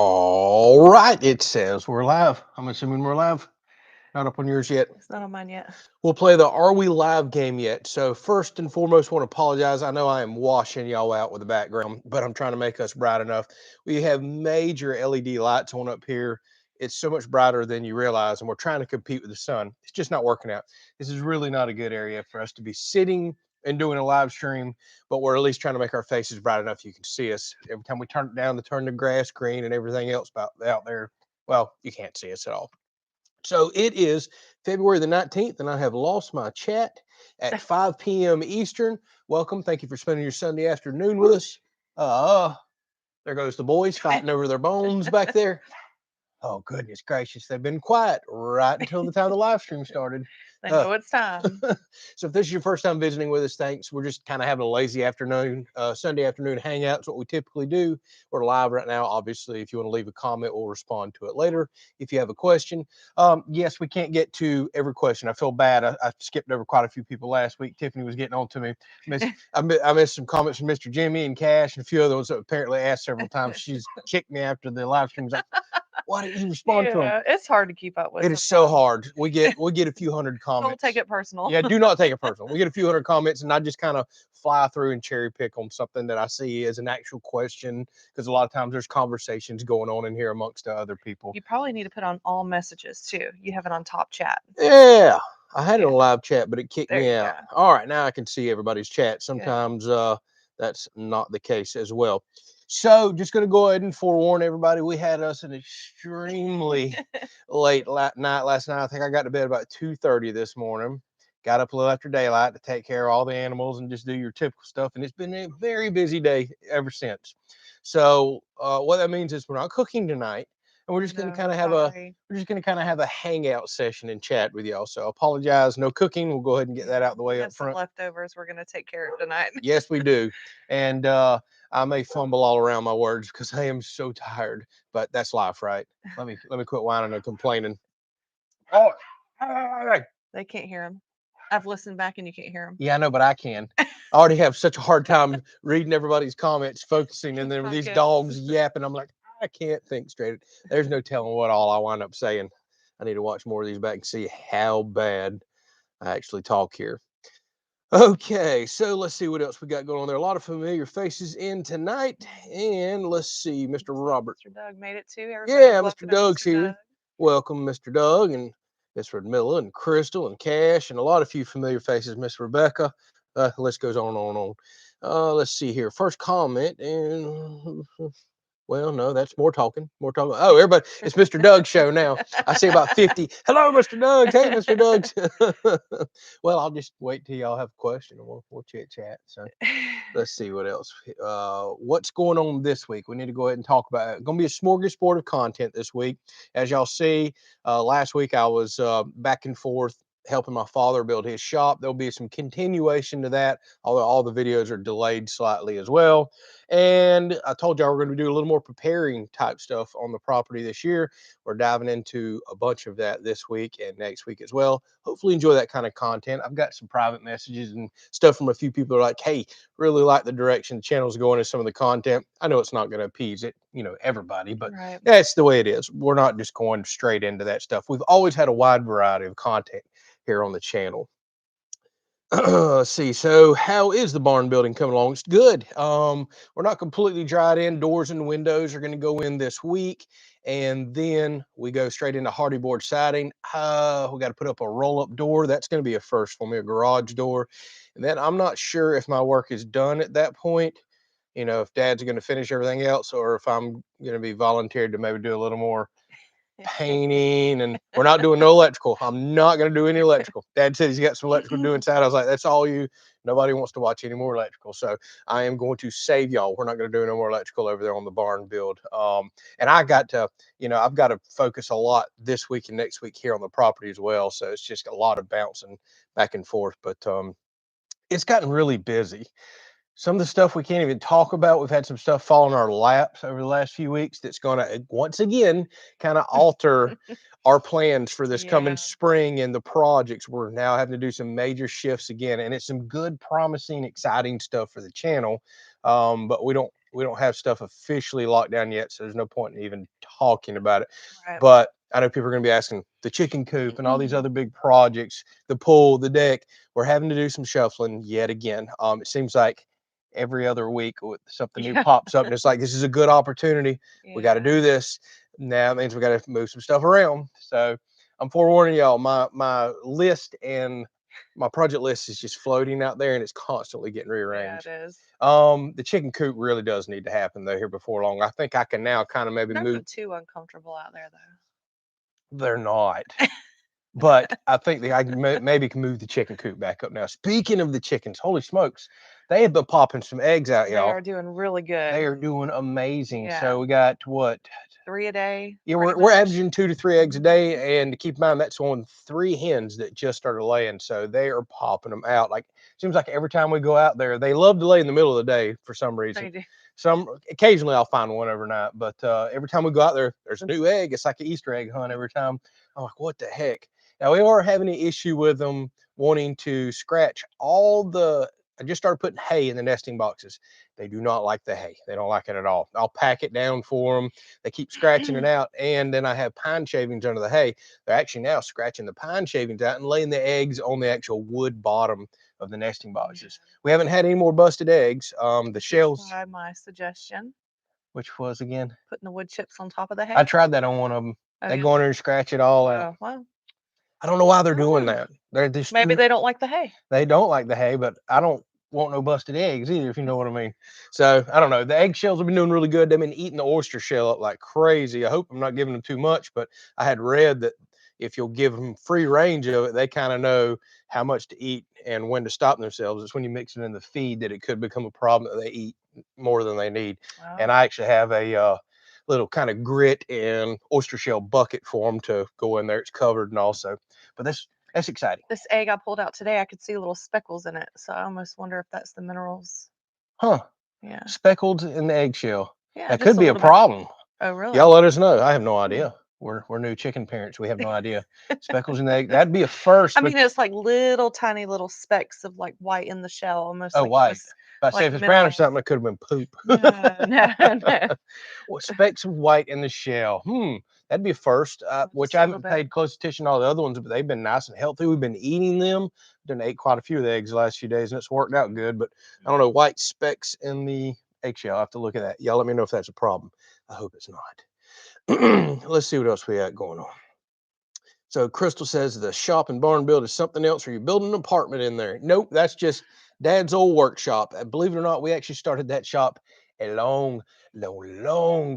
All right, it says we're live. I'm assuming we're live. Not up on yours yet. It's not on mine yet. We'll play the Are We Live game yet. So first and foremost, want to apologize. I know I am washing y'all out with the background, but I'm trying to make us bright enough. We have major LED lights on up here. It's so much brighter than you realize, and we're trying to compete with the sun. It's just not working out. This is really not a good area for us to be sitting and doing a live stream, but we're at least trying to make our faces bright enough you can see us. Every time we turn it down to turn the grass green and everything else about out there, well, you can't see us at all. So it is February the 19th, and I have lost my chat at 5 p.m. Eastern. Welcome. Thank you for spending your Sunday afternoon with us. There goes the boys fighting over their bones back there. Oh, goodness gracious. They've been quiet right until the time the live stream started. They know it's time. So if this is your first time visiting with us, thanks. We're just kind of having a lazy afternoon, Sunday afternoon hangout. It's what we typically do. We're live right now. Obviously, if you want to leave a comment, we'll respond to it later. If you have a question, yes, we can't get to every question. I feel bad. I skipped over quite a few people last week. Tiffany was getting on to me. I missed some comments from Mr. Jimmy and Cash and a few others that apparently asked several times. She's kicked me after the live stream. Like, why didn't you respond to them? It's hard to keep up with. It is so hard. We get a few hundred comments. Don't take it personal. Yeah, do not take it personal. We get a few hundred comments, and I just kind of fly through and cherry pick on something that I see as an actual question, because a lot of times there's conversations going on in here amongst the other people. You probably need to put on all messages too. You have it on top chat. Yeah, I had it on live chat, but it kicked There me you out. go. All right, now I can see everybody's chat. Sometimes that's not the case as well. So just going to go ahead and forewarn everybody, we had us an extremely late night last night. I think I got to bed about 2:30 this morning. Got up a little after daylight to take care of all the animals and just do your typical stuff. And it's been a very busy day ever since. So what that means is we're not cooking tonight, and we're just going to kind of have a hangout session and chat with y'all. So apologize, no cooking. We'll go ahead and get that out the way up front. Leftovers we're going to take care of tonight. Yes, we do. And I may fumble all around my words because I am so tired, but that's life, right? Let me quit whining and complaining. Oh, they can't hear him. I've listened back and you can't hear him. Yeah, I know, but I can. I already have such a hard time reading everybody's comments, focusing, and then these dogs yapping. I'm like, I can't think straight. There's no telling what all I wind up saying. I need to watch more of these back and see how bad I actually talk here. Okay, so let's see what else we got going on there. A lot of familiar faces in tonight, and let's see, Mr. Robert. Mr. Doug made it too. Yeah, Mr. Doug's here. Welcome, Mr. Doug, and Miss Redmilla, and Crystal, and Cash, and a lot of few familiar faces. Miss Rebecca. The list goes on and on. Let's see here. First comment, and well, no, that's more talking. Oh, everybody, it's Mr. Doug's show now. I see about 50. Hello, Mr. Doug. Hey, Mr. Doug. Well, I'll just wait till y'all have a question and we'll chit chat. So let's see what else. What's going on this week? We need to go ahead and talk about it. It's going to be a smorgasbord of content this week. As y'all see, last week I was back and forth helping my father build his shop. There'll be some continuation to that, although all the videos are delayed slightly as well. And I told y'all we're going to do a little more preparing type stuff on the property this year. We're diving into a bunch of that this week and next week as well. Hopefully enjoy that kind of content. I've got some private messages and stuff from a few people who are like, hey, really like the direction the channel's going in some of the content. I know it's not going to appease it, everybody, but that's the way it is. We're not just going straight into that stuff. We've always had a wide variety of content here on the channel. Let's see. So how is the barn building coming along? It's good. We're not completely dried in. Doors and windows are going to go in this week. And then we go straight into hardy board siding. We got to put up a roll-up door. That's going to be a first for me, a garage door. And then I'm not sure if my work is done at that point. If Dad's going to finish everything else, or if I'm going to be volunteered to maybe do a little more painting. And we're not doing no electrical. I'm not going to do any electrical. Dad said he's got some electrical to do inside. I was like, that's all you. Nobody wants to watch any more electrical. So I am going to save y'all. We're not going to do no more electrical over there on the barn build. And I got to, I've got to focus a lot this week and next week here on the property as well. So it's just a lot of bouncing back and forth. But it's gotten really busy. Some of the stuff we can't even talk about. We've had some stuff fall in our laps over the last few weeks that's going to, once again, kind of alter our plans for this coming spring and the projects. We're now having to do some major shifts again, and it's some good, promising, exciting stuff for the channel. But we don't we don't have stuff officially locked down yet, so there's no point in even talking about it. Right. But I know people are going to be asking the chicken coop and all these other big projects, the pool, the deck. We're having to do some shuffling yet again. It seems like every other week something new Yeah. pops up, and it's like this is a good opportunity. We got to Yeah. do this. Now it means we got to move some stuff around. So I'm forewarning y'all. My list and my project list is just floating out there, and it's constantly getting Yeah, rearranged. it is. The chicken coop really does need to happen though here before long. I think I can now kind of maybe They're move. not too uncomfortable out there, though. They're not. But I think I maybe can move the chicken coop back up now. Speaking of the chickens, holy smokes, they have been popping some eggs out, They y'all. are doing really good. They are doing amazing. Yeah. So we got what? 3 a day. Yeah, pretty we're much. averaging 2 to 3 eggs a day, and to keep in mind that's on 3 hens that just started laying. So they are popping them out. Like seems like every time we go out there, they love to lay in the middle of the day for some reason. They do. Some occasionally I'll find one overnight, but every time we go out there, there's a new egg. It's like an Easter egg hunt every time. I'm like, what the heck? Now we are having an issue with them wanting to scratch all the. I just started putting hay in the nesting boxes. They do not like the hay. They don't like it at all. I'll pack it down for them. They keep scratching it out, and then I have pine shavings under the hay. They're actually now scratching the pine shavings out and laying the eggs on the actual wood bottom of the nesting boxes. Yeah. We haven't had any more busted eggs. The This shells. is why my suggestion, Which was again? putting the wood chips on top of the hay. I tried that on one of them. Oh, They yeah. go in there and scratch it all out. Well, I don't know why they're I doing don't know. that. They're just Maybe they don't like the hay. they don't like the hay, but I don't want no busted eggs either, if you know what I mean. So I don't know. The eggshells have been doing really good. They've been eating the oyster shell up like crazy. I hope I'm not giving them too much, but I had read that if you'll give them free range of it, they kind of know how much to eat and when to stop themselves. It's when you mix it in the feed that it could become a problem that they eat more than they need. And I actually have a little kind of grit and oyster shell bucket for them to go in there. It's covered and also, but that's exciting. This egg I pulled out today, I could see little speckles in it. So I almost wonder if that's the minerals. Huh. Yeah. Speckled in the eggshell. Yeah. That just could be a little bit. problem. Oh, really? Y'all let us know. I have no idea. We're new chicken parents. We have no idea. Speckles in the egg. That'd be a first. I mean, it's like little tiny little specks of like white in the shell, almost Oh, like white. it was If I say like if it's brown or minerals. something, it could have been poop. No. Well, specks of white in the shell. That'd be a first. Which Just a I little haven't bit. paid close attention to all the other ones, but they've been nice and healthy. We've been eating them. Done ate quite a few of the eggs the last few days, and it's worked out good. But I don't know, white specks in the eggshell. I have to look at that. Y'all let me know if that's a problem. I hope it's not. Let's see what else we got going on. So Crystal says the shop and barn build is something else. Are you building an apartment in there? Nope, that's just Dad's old workshop. Believe it or not, we actually started that shop a long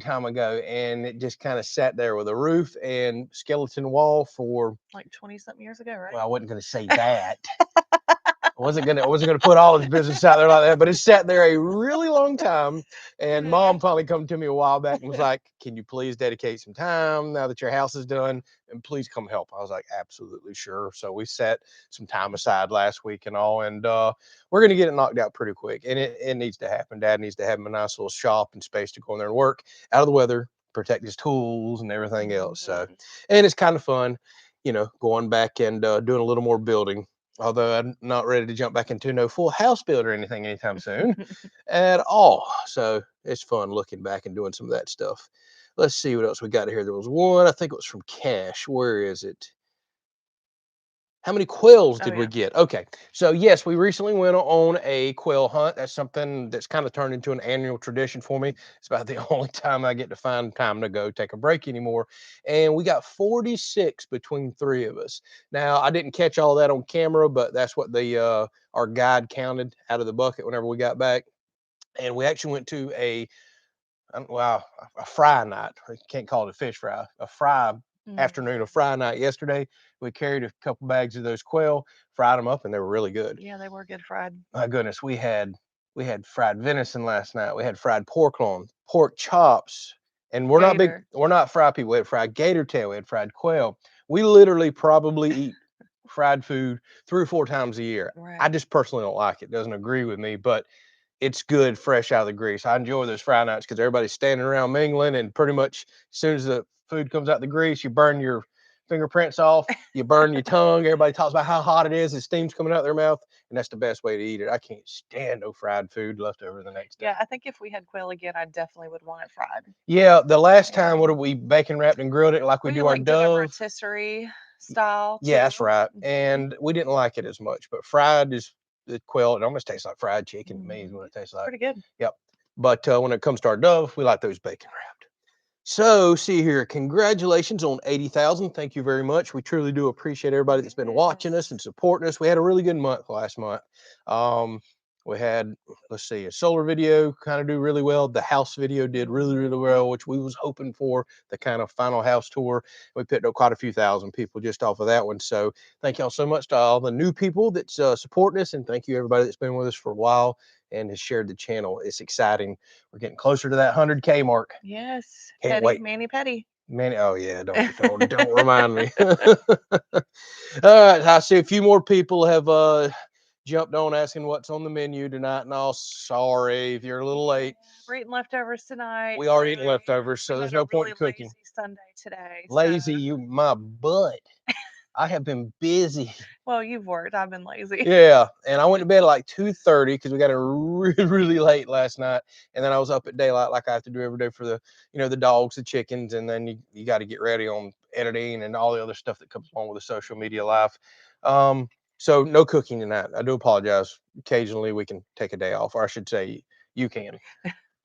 time ago, and it just kind of sat there with a roof and skeleton wall for Like 20-something years ago, right? well, I wasn't going to say that. I wasn't gonna put all his business out there like that, but it sat there a really long time. And Mom finally come to me a while back and was like, "Can you please dedicate some time now that your house is done, and please come help?" I was like, "Absolutely, sure." So we set some time aside last week and all, and we're gonna get it knocked out pretty quick. And it needs to happen. Dad needs to have a nice little shop and space to go in there and work out of the weather, protect his tools and everything else. So, and it's kind of fun, going back and doing a little more building. Although I'm not ready to jump back into no full house build or anything anytime soon at all. So it's fun looking back and doing some of that stuff. Let's see what else we got here. There was one, I think it was from Cash. Where is it? How many quails did we get? Okay. So yes, we recently went on a quail hunt. That's something that's kind of turned into an annual tradition for me. It's about the only time I get to find time to go take a break anymore. And we got 46 between 3 of us. Now, I didn't catch all that on camera, but that's what the our guide counted out of the bucket whenever we got back. And we actually went to a fry night. You can't call it a fish fry. A fry afternoon, a fry night yesterday. We carried a couple bags of those quail, fried them up, and they were really good. Yeah, they were good fried. My goodness, we had fried venison last night. We had fried pork loin, pork chops, and we're not fry people. We had fried gator tail. We had fried quail. We literally probably eat fried food 3 or 4 times a year. Right. I just personally don't like it. Doesn't agree with me, but it's good fresh out of the grease. I enjoy those fry nights because everybody's standing around mingling, and pretty much as soon as the food comes out the grease, you burn your fingerprints off, you burn your tongue. Everybody talks about how hot it is, the steam's coming out their mouth, and that's the best way to eat it. I can't stand no fried food left over the next day. Yeah, I think if we had quail again, I definitely would want it fried. Yeah, the last time, Yeah. what did we bacon wrapped and grilled it like we do our like did a dove? rotisserie style too. Yeah, that's right. Mhm. And we didn't like it as much, but fried is the quail. It almost tastes like fried chicken to me is what it tastes like. Pretty good. Yep. But when it comes to our dove, we like those bacon wrapped. So, see here, congratulations on 80,000. Thank you very much. We truly do appreciate everybody that's been watching us and Yes. supporting us. We had a really good month last month. We had, let's see, a solar video kind of do really well. The house video did really, really well, which we was hoping for, the kind of final house tour. We picked up quite a few thousand people just off of that one. So thank y'all so much to all the new people that's supporting us. And thank you everybody that's been with us for a while and has shared the channel. It's exciting. We're getting closer to that 100K mark. Yes. Can't Petty, wait. Manny Petty. Man, oh yeah, don't remind me. All right, I see a few more people have jumped on asking what's on the menu tonight, and all sorry if you're a little late. We're eating leftovers tonight. We are eating leftovers, so there's no point in cooking. Lazy Sunday today. Lazy, you my butt. I have been busy. Well, you've worked. I've been lazy. Yeah, and I went to bed at like 2:30 because we got in really, really late last night, and then I was up at daylight like I have to do every day for the, the dogs, the chickens, and then you got to get ready on editing and all the other stuff that comes along with the social media life. So no cooking tonight. I do apologize. Occasionally we can take a day off, or I should say you can.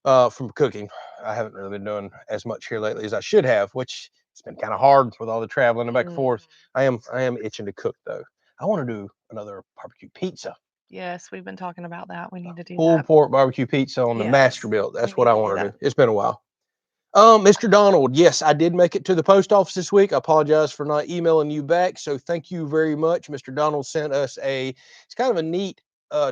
From cooking, I haven't really been doing as much here lately as I should have, which it's been kind of hard with all the traveling and back and forth. I am itching to cook though. I want to do another barbecue pizza. Yes, we've been talking about that. We need to do Pulled that. pork barbecue pizza on the master built. That's what I want to do. It's been a while. Mr. Donald, yes, I did make it to the post office this week. I apologize for not emailing you back. So thank you very much. Mr. Donald sent us it's kind of a neat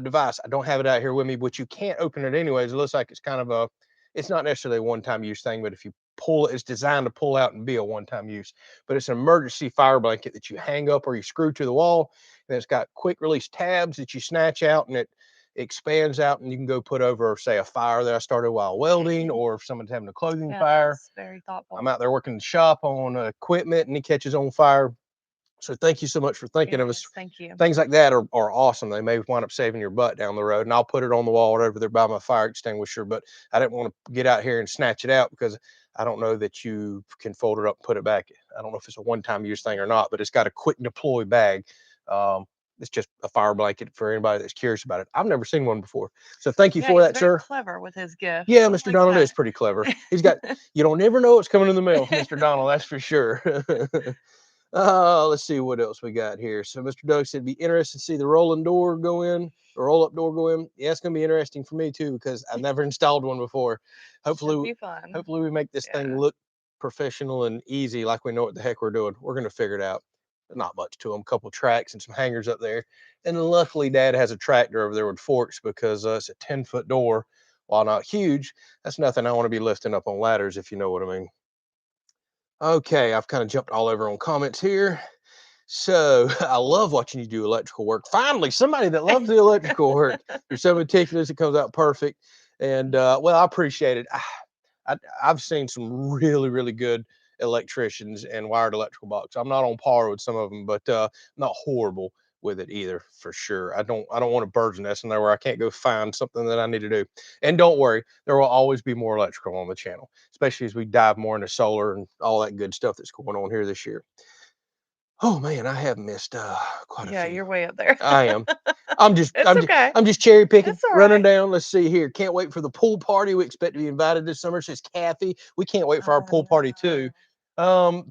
device. I don't have it out here with me, but you can't open it anyways. It looks like it's kind of it's not necessarily a one-time use thing, but if you pull it, it's designed to pull out and be a one-time use. But it's an emergency fire blanket that you hang up or you screw to the wall. And it's got quick release tabs that you snatch out, and it expands out, and you can go put over, say, a fire that I started while welding, or if someone's having a clothing fire. Very thoughtful. I'm out there working the shop on equipment and it catches on fire. So thank you so much for thinking of us. Thank you. Things like that are awesome. They may wind up saving your butt down the road, and I'll put it on the wall right over there by my fire extinguisher. But I didn't want to get out here and snatch it out because I don't know that you can fold it up and put it back. I don't know if it's a one-time use thing or not, but it's got a quick deploy bag. It's just a fire blanket for anybody that's curious about it. I've never seen one before. So thank you for that, sir. Clever with his gift. Yeah, Mr. Donald is pretty clever. He's got, you don't never know what's coming in the mail, Mr. Donald, that's for sure. Let's see what else we got here. So Mr. Doug said, be interested to see the rolling door go in, the roll-up door go in. Yeah, it's going to be interesting for me too, because I've never installed one before. Hopefully we make this thing look professional and easy, like we know what the heck we're doing. We're going to figure it out. Not much to them, a couple tracks and some hangers up there. And luckily Dad has a tractor over there with forks because it's a 10-foot door. While not huge, that's nothing I want to be lifting up on ladders, if you know what I mean. Okay, I've kind of jumped all over on comments here. So I love watching you do electrical work. Finally, somebody that loves the electrical work. You're so meticulous, it comes out perfect. And well, I appreciate it. I've seen some really, really good electricians and wired electrical box. I'm not on par with some of them, but not horrible with it either, for sure. I don't want a bird's nest in there where I can't go find something that I need to do. And don't worry, there will always be more electrical on the channel, especially as we dive more into solar and all that good stuff that's going on here this year. Oh man, I have missed quite a few. Yeah, you're way up there. I am. I'm just okay. I'm just cherry picking, running right. down. Let's see here. Can't wait for the pool party. We expect to be invited this summer, says Kathy. We can't wait for our pool party too. Pool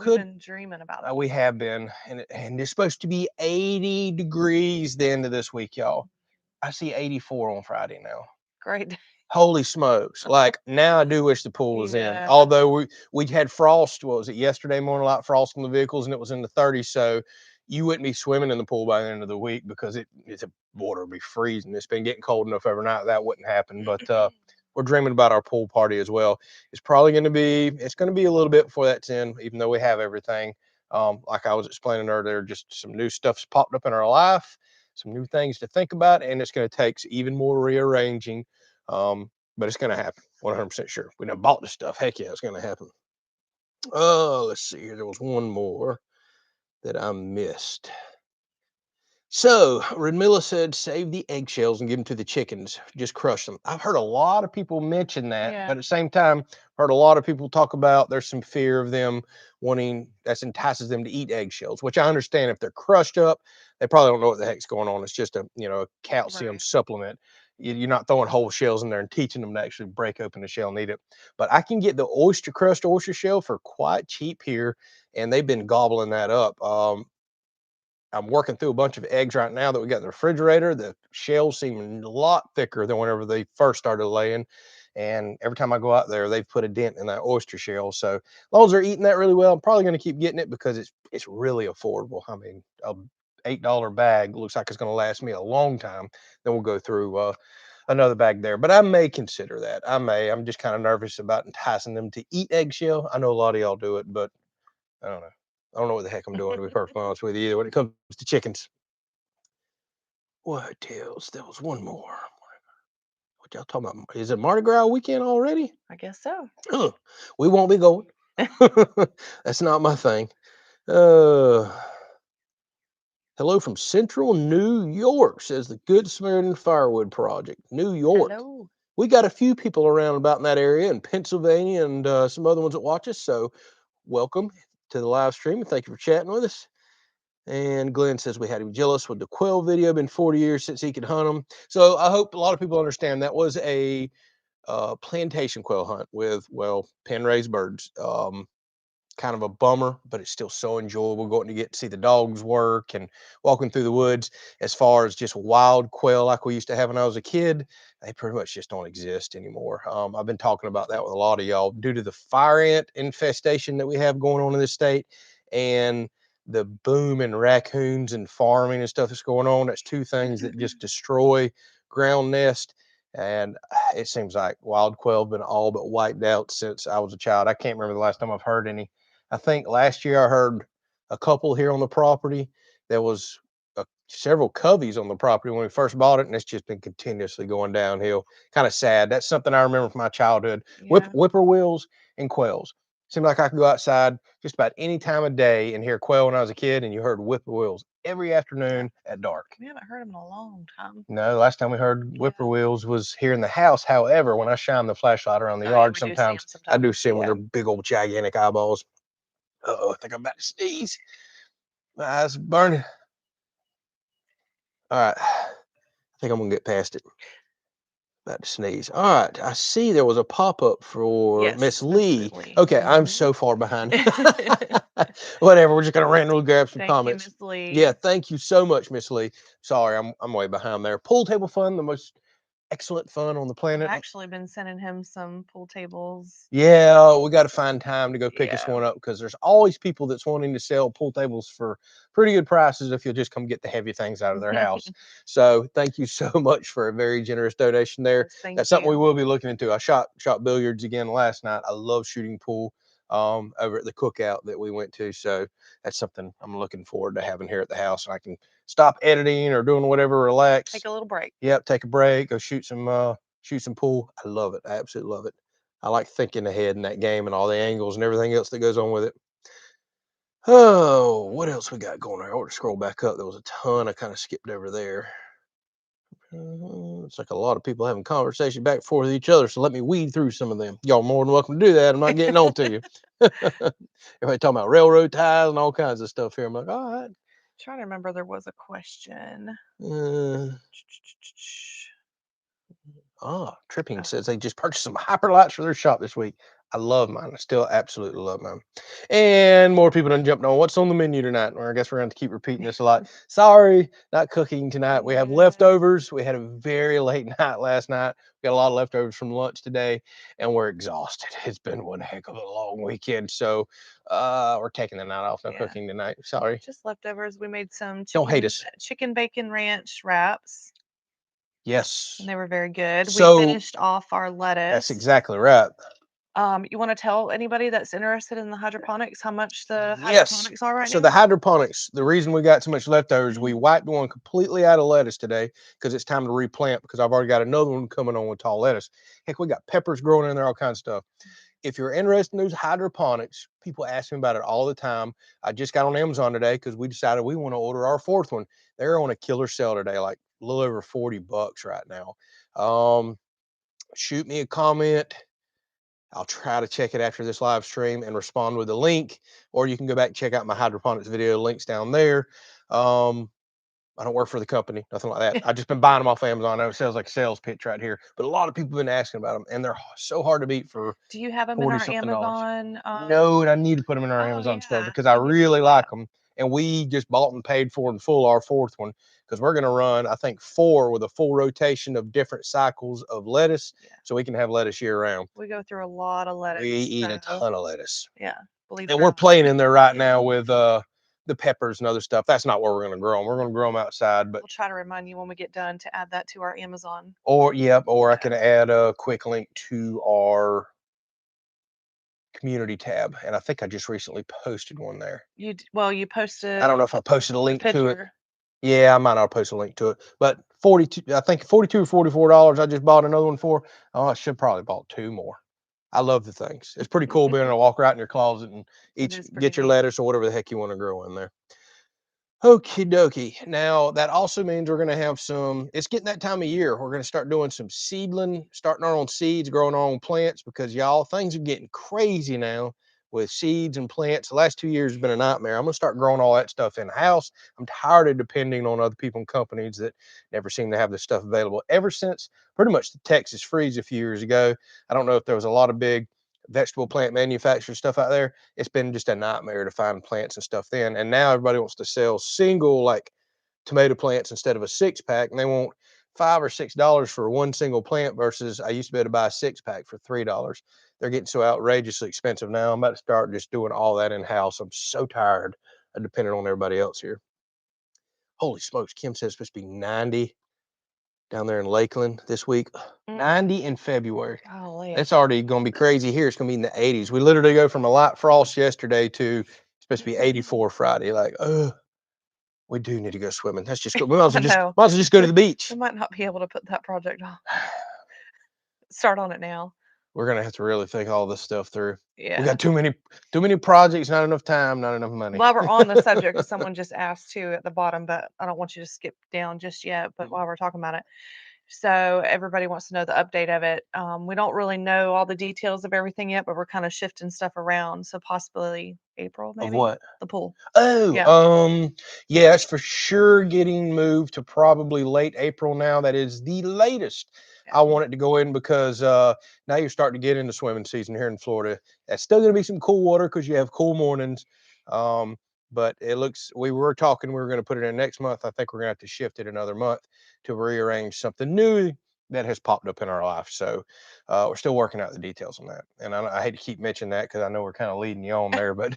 We've been dreaming about it. We have been, and it's supposed to be 80 degrees the end of this week, y'all. I see 84 on Friday now. Great. Holy smokes. Like now I do wish the pool was in. Although we had frost, what was it, yesterday morning, light frost on the vehicles, and it was in the 30s. So you wouldn't be swimming in the pool by the end of the week because it's a water will be freezing. It's been getting cold enough overnight that wouldn't happen. But we're dreaming about our pool party as well. It's probably going to be a little bit before that's in, even though we have everything. Like I was explaining earlier, just some new stuff's popped up in our life, some new things to think about, and it's going to take even more rearranging. But it's going to happen, 100% sure. We done bought the stuff. Heck yeah, it's going to happen. Let's see here. There was one more that I missed. So, Redmilla said, save the eggshells and give them to the chickens. Just crush them. I've heard a lot of people mention that, Yeah. but at the same time, heard a lot of people talk about there's some fear of them wanting that entices them to eat eggshells, which I understand if they're crushed up, they probably don't know what the heck's going on. It's just a calcium Right. supplement. You're not throwing whole shells in there and teaching them to actually break open the shell and eat it. But I can get the crushed oyster shell for quite cheap here, and they've been gobbling that up. I'm working through a bunch of eggs right now that we got in the refrigerator. The shells seem a lot thicker than whenever they first started laying. And every time I go out there, they've put a dent in that oyster shell. So as long as they're eating that really well, I'm probably going to keep getting it because it's really affordable. I mean, a $8 bag looks like it's going to last me a long time. Then we'll go through another bag there. But I may consider that. I may. I'm just kind of nervous about enticing them to eat eggshell. I know a lot of y'all do it, but I don't know. I don't know what the heck I'm doing, to be perfectly honest with you, either when it comes to chickens. What else? There was one more. What y'all talking about? Is it Mardi Gras weekend already? I guess so. Ugh, we won't be going. That's not my thing. Uh, hello from Central New York, says the Good Samaritan Firewood Project, New York. Hello. We got a few people around about in that area in Pennsylvania and some other ones that watch us. So welcome to the live stream and thank you for chatting with us. And Glenn says we had him jealous with the quail video. Been 40 years since he could hunt them. So I hope a lot of people understand that was a plantation quail hunt with, well, pen raised birds. Kind of a bummer, but it's still so enjoyable going to get to see the dogs work and walking through the woods. As far as just wild quail like we used to have when I was a kid, they pretty much just don't exist anymore. I've been talking about that with a lot of y'all due to the fire ant infestation that we have going on in this state and the boom in raccoons and farming and stuff that's going on. That's two things that just destroy ground nest. And it seems like wild quail have been all but wiped out since I was a child. I can't remember the last time I've heard any. I think last year I heard a couple here on the property. There was several coveys on the property when we first bought it, and it's just been continuously going downhill. Kind of sad. That's something I remember from my childhood. Yeah. Whippoorwills and quails. Seemed like I could go outside just about any time of day and hear quail when I was a kid, and you heard whippoorwills every afternoon at dark. We haven't heard him in a long time. No, last time we heard Yeah. whippoorwills was here in the house. However, when I shine the flashlight around the Oh, yeah, yard, we do see 'em sometimes I do see them with Yeah. their big old gigantic eyeballs. Oh, I think I'm about to sneeze. My eyes are burning. All right. I think I'm gonna get past it. About to sneeze. All right. I see there was a pop-up for Yes, Miss Miss Lee. Lee. Okay, I'm Mhm. so far behind. Whatever. We're just gonna randomly grab some Thank you, comments. Miss Lee. Yeah, thank you so much, Miss Lee. Sorry, I'm way behind there. Pool table fun, the most excellent fun on the I've planet. actually been sending him some pool tables. Yeah, we got to find time to go pick us Yeah. one up because there's always people that's wanting to sell pool tables for pretty good prices if you'll just come get the heavy things out of their house. So thank you so much for a very generous donation there. Yes, thank That's something we you. will be looking into. I shot billiards again last night. I love shooting pool over at the cookout that we went to. So that's something I'm looking forward to having here at the house. And I can stop editing or doing whatever, relax. Take a little break. Yep, take a break, go shoot some pool. I love it. I absolutely love it. I like thinking ahead in that game and all the angles and everything else that goes on with it. Oh, what else we got going on? I ought to scroll back up. There was a ton I kind of skipped over there. It's like a lot of people having conversation back and forth with each other. So let me weed through some of them. Y'all more than welcome to do that. I'm not getting on to you. Everybody talking about railroad ties and all kinds of stuff here. I'm like, all right. Trying to remember, there was a question. Tripping says they just purchased some hyper lights for their shop this week. I love mine. I still absolutely love mine. And more people done jumped on what's on the menu tonight. Or I guess we're going to keep repeating this a lot. Sorry, not cooking tonight. We have Yeah. leftovers. We had a very late night last night. We got a lot of leftovers from lunch today, and we're exhausted. It's been one heck of a long weekend. So we're taking the night off. No Yeah. cooking tonight. Sorry. Just leftovers. We made some Don't hate us. chicken bacon ranch wraps, Yes. and they were very good. We So finished off our lettuce. that's exactly right. You want to tell anybody that's interested in the hydroponics how much the Yes. hydroponics are right So now? the hydroponics, the reason we got so much leftovers, we wiped one completely out of lettuce today because it's time to replant because I've already got another one coming on with tall lettuce. Heck, we got peppers growing in there, all kinds of stuff. if you're interested in those hydroponics, people ask me about it all the time. I just got on Amazon today because we decided we want to order our fourth one. They're on a killer sale today, like a little over $40 right now. Shoot me a comment. I'll try to check it after this live stream and respond with a link, or you can go back and check out my hydroponics video. Links down there. I don't work for the company, nothing like that. I've just been buying them off Amazon. I know it sounds like a sales pitch right here, but a lot of people have been asking about them, and they're so hard to beat for Do you have them in 40 our something dollars. Amazon? No, and I need to put them in our Oh, Amazon store yeah. because I We need to really do like that. them. And we just bought and paid for in full our fourth one because we're going to run, I think, 4 with a full rotation of different cycles of lettuce, Yeah. so we can have lettuce year round. We go through a lot of lettuce. We eat a so, ton of lettuce, Yeah. Believe and it or we're not. playing in there right now with the peppers and other stuff. That's not where we're going to grow them. We're going to grow them outside, but We'll try to remind you when we get done to add that to our Amazon. or I can add a quick link to our community tab, and I think I just recently posted one there. You posted I don't know if I posted a a link to it. picture. Yeah, I might not post a link to it, but 42, I think 42 or $44 I just bought another one for. Oh, I should probably bought 2 more. I love the things. It's pretty cool being able to walk right in your closet and It is pretty get your neat. lettuce or whatever the heck you want to grow in there. Okie dokie. Now that also means we're going to have some, it's getting that time of year. We're going to start doing some seedling, starting our own seeds, growing our own plants, because y'all, things are getting crazy now with seeds and plants. The last 2 years has been a nightmare. I'm going to start growing all that stuff in house. I'm tired of depending on other people and companies that never seem to have this stuff available. Ever since pretty much the Texas freeze a few years ago, I don't know if there was a lot of big vegetable plant manufacturer stuff out there. It's been just a nightmare to find plants and stuff then. And now everybody wants to sell single like tomato plants instead of a 6-pack, and they want $5 or $6 for one single plant versus I used to be able to buy a 6-pack for $3. They're getting so outrageously expensive now. I'm about to start just doing all that in house. I'm so tired of depending on everybody else here. Holy smokes, Kim says it's supposed to be 90 down there in Lakeland this week. 90 in February. Golly. It's already going to be crazy here. It's going to be in the 80s. We literally go from a light frost yesterday to supposed to be 84 Friday. Like, we do need to go swimming. That's just good. We might as well just go to the beach. We might not be able to put that project on. Start on it now. We're gonna have to really think all this stuff through. Yeah. We got too many projects, not enough time, not enough money. While we're on the subject, someone just asked too at the bottom, but I don't want you to skip down just yet. But while we're talking about it, so everybody wants to know the update of it. We don't really know all the details of everything yet, but we're kind of shifting stuff around. So possibly April, maybe. Of what? The pool. Oh, yeah, it's for sure getting moved to probably late April now. That is the latest I want it to go in because now you're starting to get into swimming season here in Florida. It's still going to be some cool water because you have cool mornings. But it looks, we were talking, we were going to put it in next month. I think we're going to have to shift it another month to rearrange something new that has popped up in our life. So we're still working out the details on that. And I hate to keep mentioning that because I know we're kind of leading you on there, but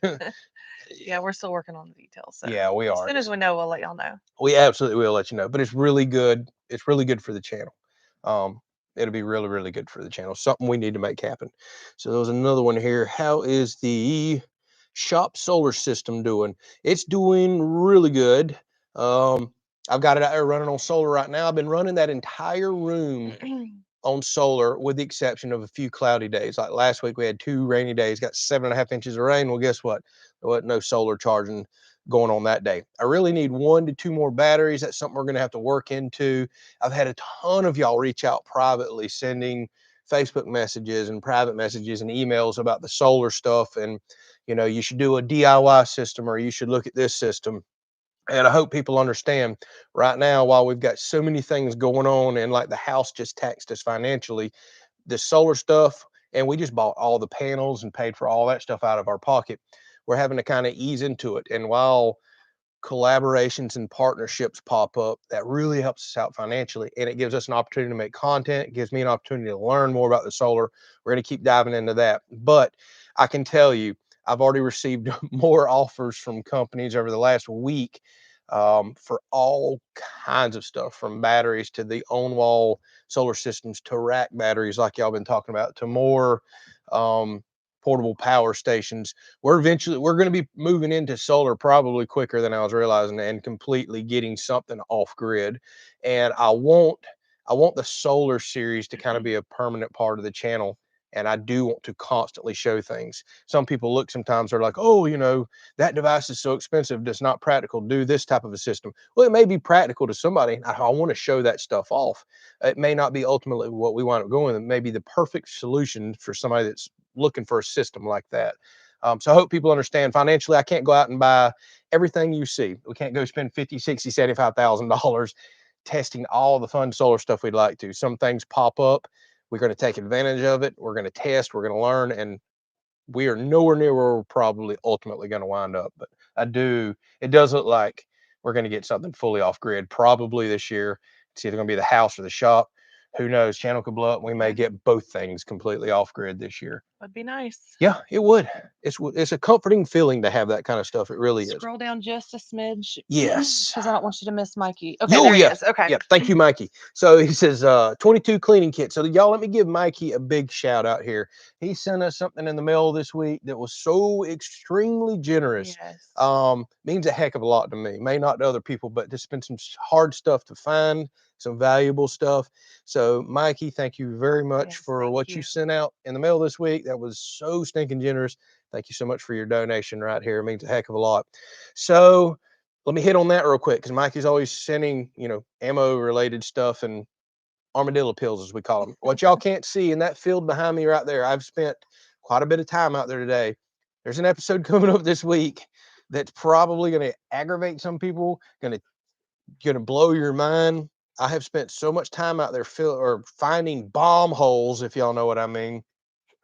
yeah, we're still working on the details. So yeah, we are. As soon as we know, we'll let y'all know. We absolutely will let you know. But it's really good. It's really good for the channel. It'll be really, really good for the channel. Something we need to make happen. So there was another one here. How is the shop solar system doing? It's doing really good. I've got it out there running on solar right now. I've been running that entire room on solar with the exception of a few cloudy days. Like last week we had 2 rainy days, got 7.5 inches of rain. Well, guess what? There wasn't no solar charging going on that day. I really need 1 to 2 more batteries. That's something we're going to have to work into. I've had a ton of y'all reach out privately, sending Facebook messages and private messages and emails about the solar stuff. And, you know, you should do a DIY system or you should look at this system. And I hope people understand right now, while we've got so many things going on and like the house just taxed us financially, the solar stuff, and we just bought all the panels and paid for all that stuff out of our pocket. We're having to kind of ease into it. And while collaborations and partnerships pop up, that really helps us out financially. And it gives us an opportunity to make content. It gives me an opportunity to learn more about the solar. We're going to keep diving into that. But I can tell you, I've already received more offers from companies over the last week for all kinds of stuff, from batteries to the on-wall solar systems to rack batteries, like y'all been talking about, to more portable power stations. We're going to be moving into solar probably quicker than I was realizing and completely getting something off grid. And I want the solar series to kind of be a permanent part of the channel. And I do want to constantly show things. Some people look sometimes, they're like, oh, that device is so expensive, it's not practical to do this type of a system. Well, it may be practical to somebody. I want to show that stuff off. It may not be ultimately what we wind up going. It may be the perfect solution for somebody that's looking for a system like that. So I hope people understand financially, I can't go out and buy everything you see. We can't go spend 50, 60, $75,000 testing all the fun solar stuff we'd like to. Some things pop up. We're going to take advantage of it. We're going to test. We're going to learn. And we are nowhere near where we're probably ultimately going to wind up. But it does look like we're going to get something fully off grid probably this year. It's either going to be the house or the shop. Who knows? Channel could blow up. We may get both things completely off grid this year. Would be nice. Yeah, it would. It's a comforting feeling to have that kind of stuff. It really is. Scroll down just a smidge. Yes. Because I don't want you to miss Mikey. Okay, there he is. Okay. Yeah, thank you, Mikey. So he says 22 cleaning kits. So y'all, let me give Mikey a big shout out here. He sent us something in the mail this week that was so extremely generous. Yes. Means a heck of a lot to me. May not to other people, but there's been some hard stuff to find, some valuable stuff. So Mikey, thank you very much for what you sent out in the mail this week. That was so stinking generous. Thank you so much for your donation right here. It means a heck of a lot. So let me hit on that real quick, because Mikey's always sending, ammo related stuff and armadillo pills, as we call them. What y'all can't see in that field behind me right there, I've spent quite a bit of time out there today. There's an episode coming up this week that's probably going to aggravate some people, going to blow your mind. I have spent so much time out there finding bomb holes, if y'all know what I mean.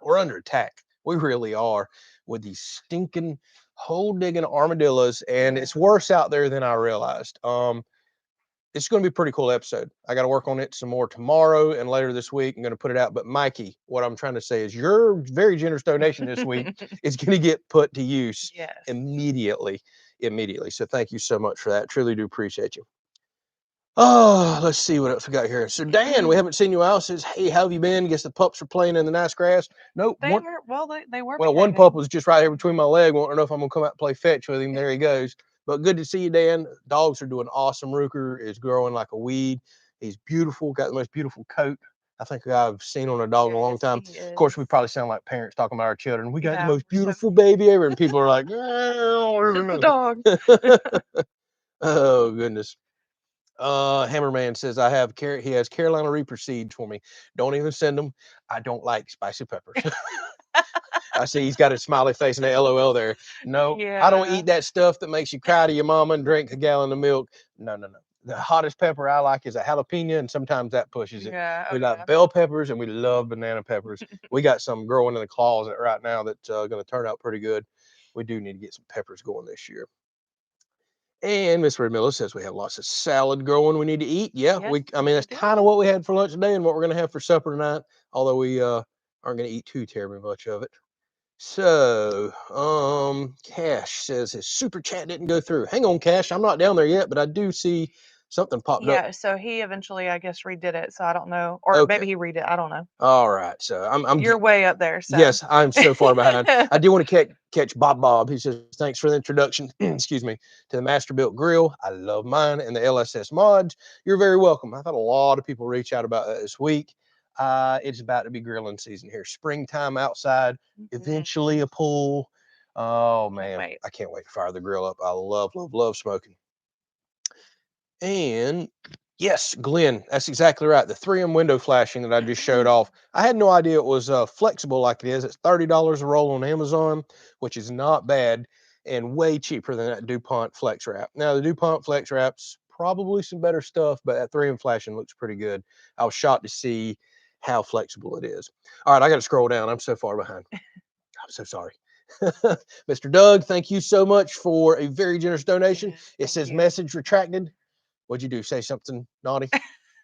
We're under attack. We really are, with these stinking hole digging armadillos, and it's worse out there than I realized. It's going to be a pretty cool episode. I got to work on it some more tomorrow and later this week. I'm going to put it out. But Mikey, what I'm trying to say is your very generous donation this week is going to get put to use immediately. So thank you so much for that. Truly do appreciate you. Oh, let's see what else we got here. So Dan, we haven't seen you out. Says, hey, how have you been? Guess the pups are playing in the nice grass. Nope. They were. Well, one pup was just right here between my leg, wanting to know if I'm gonna come out and play fetch with him. There he goes. But good to see you, Dan. Dogs are doing awesome. Rooker is growing like a weed. He's beautiful. Got the most beautiful coat I think I've seen on a dog in a long time. Of course, we probably sound like parents talking about our children. We got the most beautiful baby ever, and people are like, the dog. Oh goodness. Hammerman says he has Carolina Reaper seeds for me. Don't even send them. I don't like spicy peppers. I see he's got a smiley face and a LOL there. No, I don't eat that stuff that makes you cry to your mama and drink a gallon of milk. No. The hottest pepper I like is a jalapeno, and sometimes that pushes it. We like bell peppers, and we love banana peppers. We got some growing in the closet right now that's going to turn out pretty good. We do need to get some peppers going this year. And Miss Red Miller says we have lots of salad growing we need to eat. Yeah, that's kind of what we had for lunch today and what we're going to have for supper tonight, although we aren't going to eat too terribly much of it. So, Cash says his super chat didn't go through. Hang on, Cash. I'm not down there yet, but I do see something popped up. Yeah, so he eventually, I guess, redid it. So I don't know. Or maybe he redid it. I don't know. All right. So You're way up there. So. Yes, I'm so far behind. I do want to catch Bob. He says, thanks for the introduction, excuse me, to the Masterbuilt Grill. I love mine and the LSS mods. You're very welcome. I've had a lot of people reach out about that this week. It's about to be grilling season here. Springtime outside, eventually a pool. Oh, man. I can't wait to fire the grill up. I love smoking. And yes, Glenn, that's exactly right. The 3M window flashing that I just showed off. I had no idea it was flexible like it is. It's $30 a roll on Amazon, which is not bad and way cheaper than that DuPont Flex Wrap. Now, the DuPont Flex Wrap's probably some better stuff, but that 3M flashing looks pretty good. I was shocked to see how flexible it is. All right, I got to scroll down. I'm so far behind. I'm so sorry. Mr. Doug, thank you so much for a very generous donation. It says message retracted. What'd you do? Say something naughty?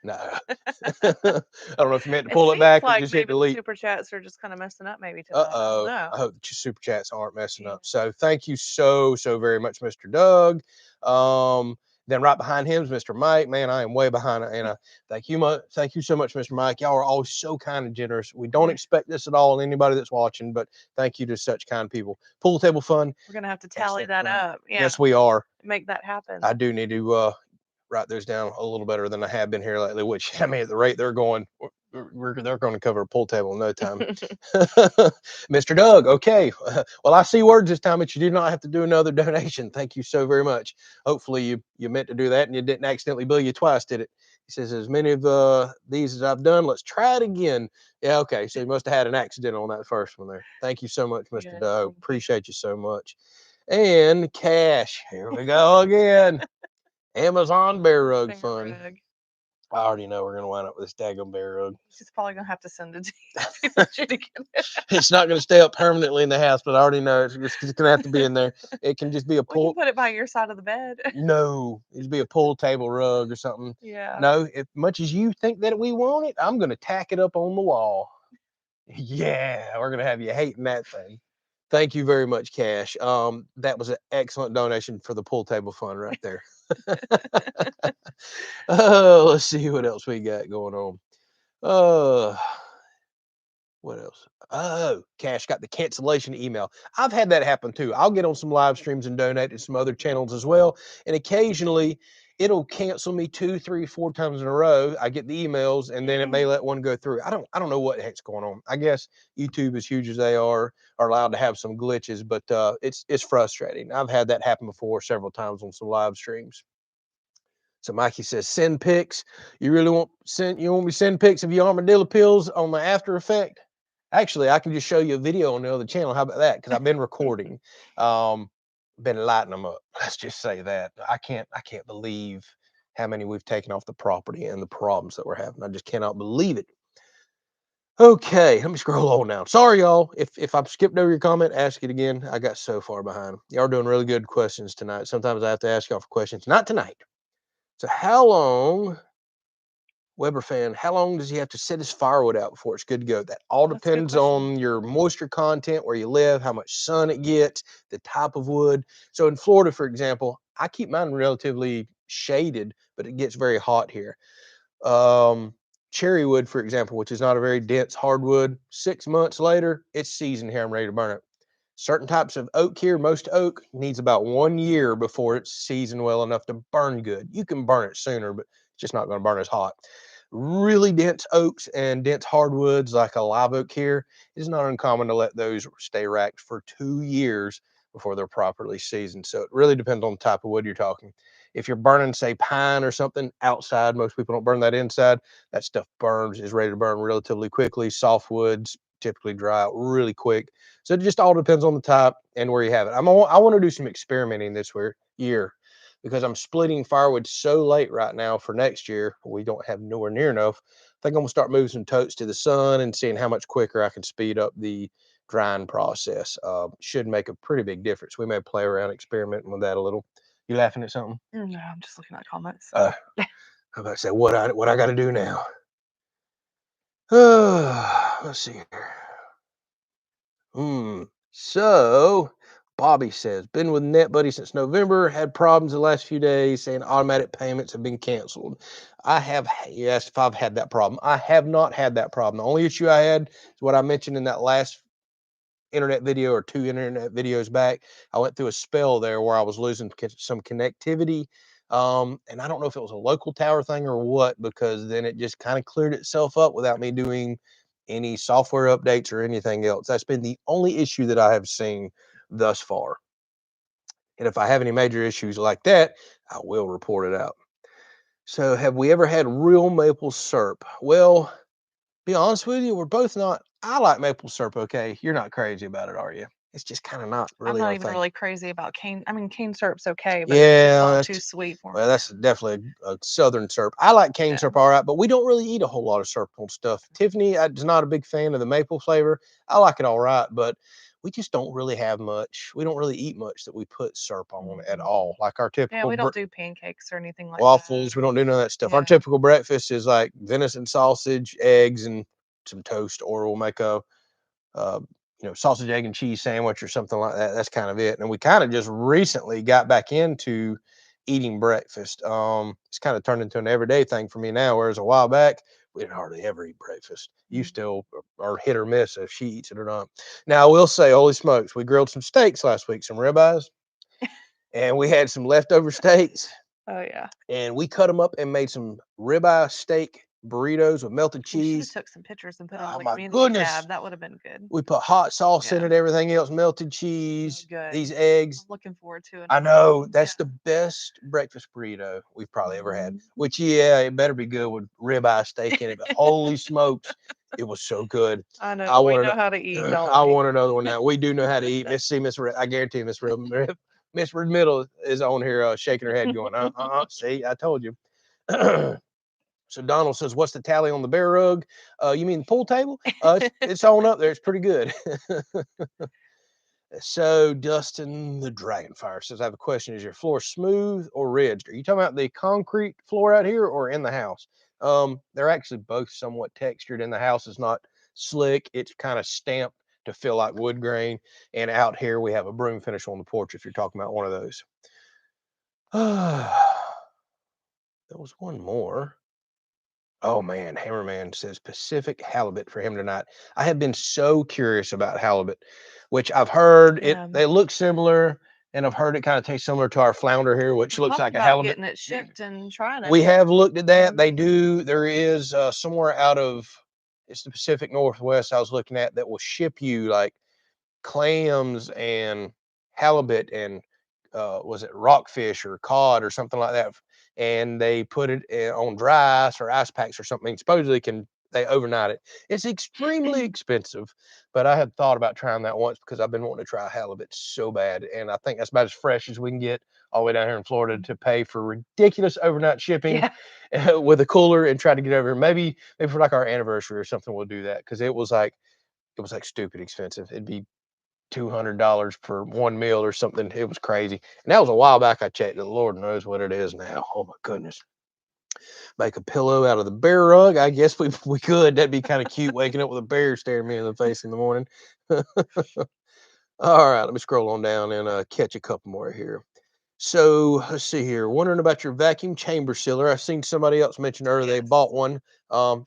No. I don't know if you meant to pull it back or just hit delete. Super chats are just kind of messing up maybe today. I hope the super chats aren't messing up. So thank you so very much, Mr. Doug. Then right behind him is Mr. Mike. Man, I am way behind. And thank you so much, Mr. Mike. Y'all are always so kind and generous. We don't expect this at all in anybody that's watching, but thank you to such kind people. Pool table fun. We're gonna have to tally that up. Yeah. Yes, we are. Make that happen. I do need to write those down a little better than I have been here lately, which, I mean, at the rate they're going, they're going to cover a pool table in no time. Mr. Doug, okay. Well, I see words this time, but you did not have to do another donation. Thank you so very much. Hopefully you meant to do that and you didn't accidentally bill you twice, did it? He says, as many of these as I've done, let's try it again. Yeah, okay. So you must have had an accident on that first one there. Thank you so much, Mr. Yes, Doug. thank you. Appreciate you so much. And cash. Here we go again. Amazon Bear Rug Bear Fund. rug. I already know we're going to wind up with this daggone bear rug. She's probably gonna have to send it to you if you want you to get it. It's not going to stay up permanently in the house, but I already know it's going to have to be in there. It can just be a We can pull. put it by your side of the bed. No, it'd be a pull table rug or something. Yeah. No, as much as you think that we want it, I'm going to tack it up on the wall. Yeah, we're going to have you hating that thing. Thank you very much, Cash. That was an excellent donation for the pool table fund right there. Oh, let's see what else we got going on. What else? Oh, Cash got the cancellation email. I've had that happen too. I'll get on some live streams and donate to some other channels as well. And occasionally it'll cancel me 2, 3, 4 times in a row. I get the emails and then it may let one go through. I don't know what the heck's going on. I guess YouTube, as huge as they are allowed to have some glitches, but it's frustrating. I've had that happen before several times on some live streams. So Mikey says, send pics. You really want me to send pics of your armadillo pills on the After Effect? Actually, I can just show you a video on the other channel. How about that? Because I've been recording, been lighting them up. Let's just say that. I can't believe how many we've taken off the property and the problems that we're having. I just cannot believe it. Okay, let me scroll on now. Sorry, y'all. If I've skipped over your comment, ask it again. I got so far behind. Y'all are doing really good questions tonight. Sometimes I have to ask y'all for questions. Not tonight. So how long, Weber fan, how long does he have to set his firewood out before it's good to go? That all That's a good depends question. on your moisture content, where you live, how much sun it gets, the type of wood. So in Florida, for example, I keep mine relatively shaded, but it gets very hot here. Cherry wood, for example, which is not a very dense hardwood, 6 months later, it's seasoned here. I'm ready to burn it. Certain types of oak here, most oak needs about 1 year before it's seasoned well enough to burn good. You can burn it sooner, but it's just not going to burn as hot. Really dense oaks and dense hardwoods like a live oak here, it's not uncommon to let those stay racked for 2 years before they're properly seasoned. So it really depends on the type of wood you're talking. If you're burning, say, pine or something outside, most people don't burn that inside. That stuff is ready to burn relatively quickly. Softwoods typically dry out really quick. So it just all depends on the type and where you have it. I want to do some experimenting this year because I'm splitting firewood so late right now for next year. We don't have nowhere near enough. I think I'm gonna start moving some totes to the sun and seeing how much quicker I can speed up the drying process. Should make a pretty big difference. We may play around experimenting with that a little. You laughing at something? No, I'm just looking at comments. I'm about to say what I got to do now. Let's see here. So Bobby says, been with NetBuddy since November, had problems the last few days saying automatic payments have been canceled. You asked if I've had that problem. I have not had that problem. The only issue I had is what I mentioned in that last internet video or 2 internet videos back. I went through a spell there where I was losing some connectivity. And I don't know if it was a local tower thing or what, because then it just kind of cleared itself up without me doing any software updates or anything else. That's been the only issue that I have seen thus far. And if I have any major issues like that, I will report it out. So have we ever had real maple syrup? Well, be honest with you, we're both not. I like maple syrup. Okay, you're not crazy about it, are you? It's just kind of not I'm really not our even thing. really crazy about cane. I mean, cane syrup's okay, but it's Yeah, just not too sweet for me. well, that's definitely a southern syrup. I like cane syrup all right, but we don't really eat a whole lot of syrup on stuff. Tiffany is not a big fan of the maple flavor. I like it all right, but we just don't really have much. We don't really eat much that we put syrup on at all. Like our Yeah, typical we don't do pancakes or anything like waffles, that. we don't do none of that stuff. Our Yeah. typical breakfast is like venison sausage, eggs, and some toast, or we'll make a uh, sausage, egg, and cheese sandwich or something like that. That's kind of it. And we kind of just recently got back into eating breakfast. It's kind of turned into an everyday thing for me now, whereas a while back, we didn't hardly ever eat breakfast. You still are hit or miss if she eats it or not. Now, I will say, holy smokes, we grilled some steaks last week, some ribeyes, and we had some leftover steaks. Oh yeah. And we cut them up and made some ribeye steak burritos with melted You should have cheese. took some pictures and put on Oh the my community goodness. tab. That would have been good. We put hot sauce in Yeah. it, everything else, melted Oh, cheese, good. these I'm eggs. looking forward to it. I know that's Yeah. the best breakfast burrito we've probably ever had. Mhm. Which, yeah, it better be good with ribeye steak in it. But holy smokes, it was so good. I know. I We want know how to eat, to. don't I we? want another one now. We do know how to eat. I guarantee Miss Middle is on here shaking her head, going, See, I told you. So Donald says, "What's the tally on the bear rug? You mean the pool table? It's on up there. It's pretty good." So Dustin the Dragonfire says, "I have a question. Is your floor smooth or ridged? Are you talking about the concrete floor out here or in the house?" They're actually both somewhat textured. In the house is not slick. It's kind of stamped to feel like wood grain. And out here we have a broom finish on the porch. If you're talking about one of those. There was one more. Oh man, Hammerman says Pacific halibut for him tonight. I have been so curious about halibut, which I've heard Yeah. they look similar, and I've heard it kind of tastes similar to our flounder here, which We're looks talking like a about halibut. getting it shipped and trying it. We have looked at that. Mhm. They do. There is somewhere out of it's the Pacific Northwest I was looking at that will ship you like clams and halibut and was it rockfish or cod or something like that, and they put it on dry ice or ice packs or something. Supposedly can they overnight it. It's extremely expensive, but I had thought about trying that once because I've been wanting to try halibut so bad, and I think that's about as fresh as we can get all the way down here in Florida to pay for ridiculous overnight shipping Yeah. with a cooler and try to get over here. Maybe for like our anniversary or something, we'll do that because it was like stupid expensive. It'd be $200 for one meal or something. It was crazy. And that was a while back I checked it. The Lord knows what it is now. Oh my goodness. Make a pillow out of the bear rug. I guess we could. That'd be kind of cute waking up with a bear staring me in the face in the morning. All right, let me scroll on down and catch a couple more here. So let's see here. Wondering about your vacuum chamber sealer. I've seen somebody else mention earlier they Yes. bought one.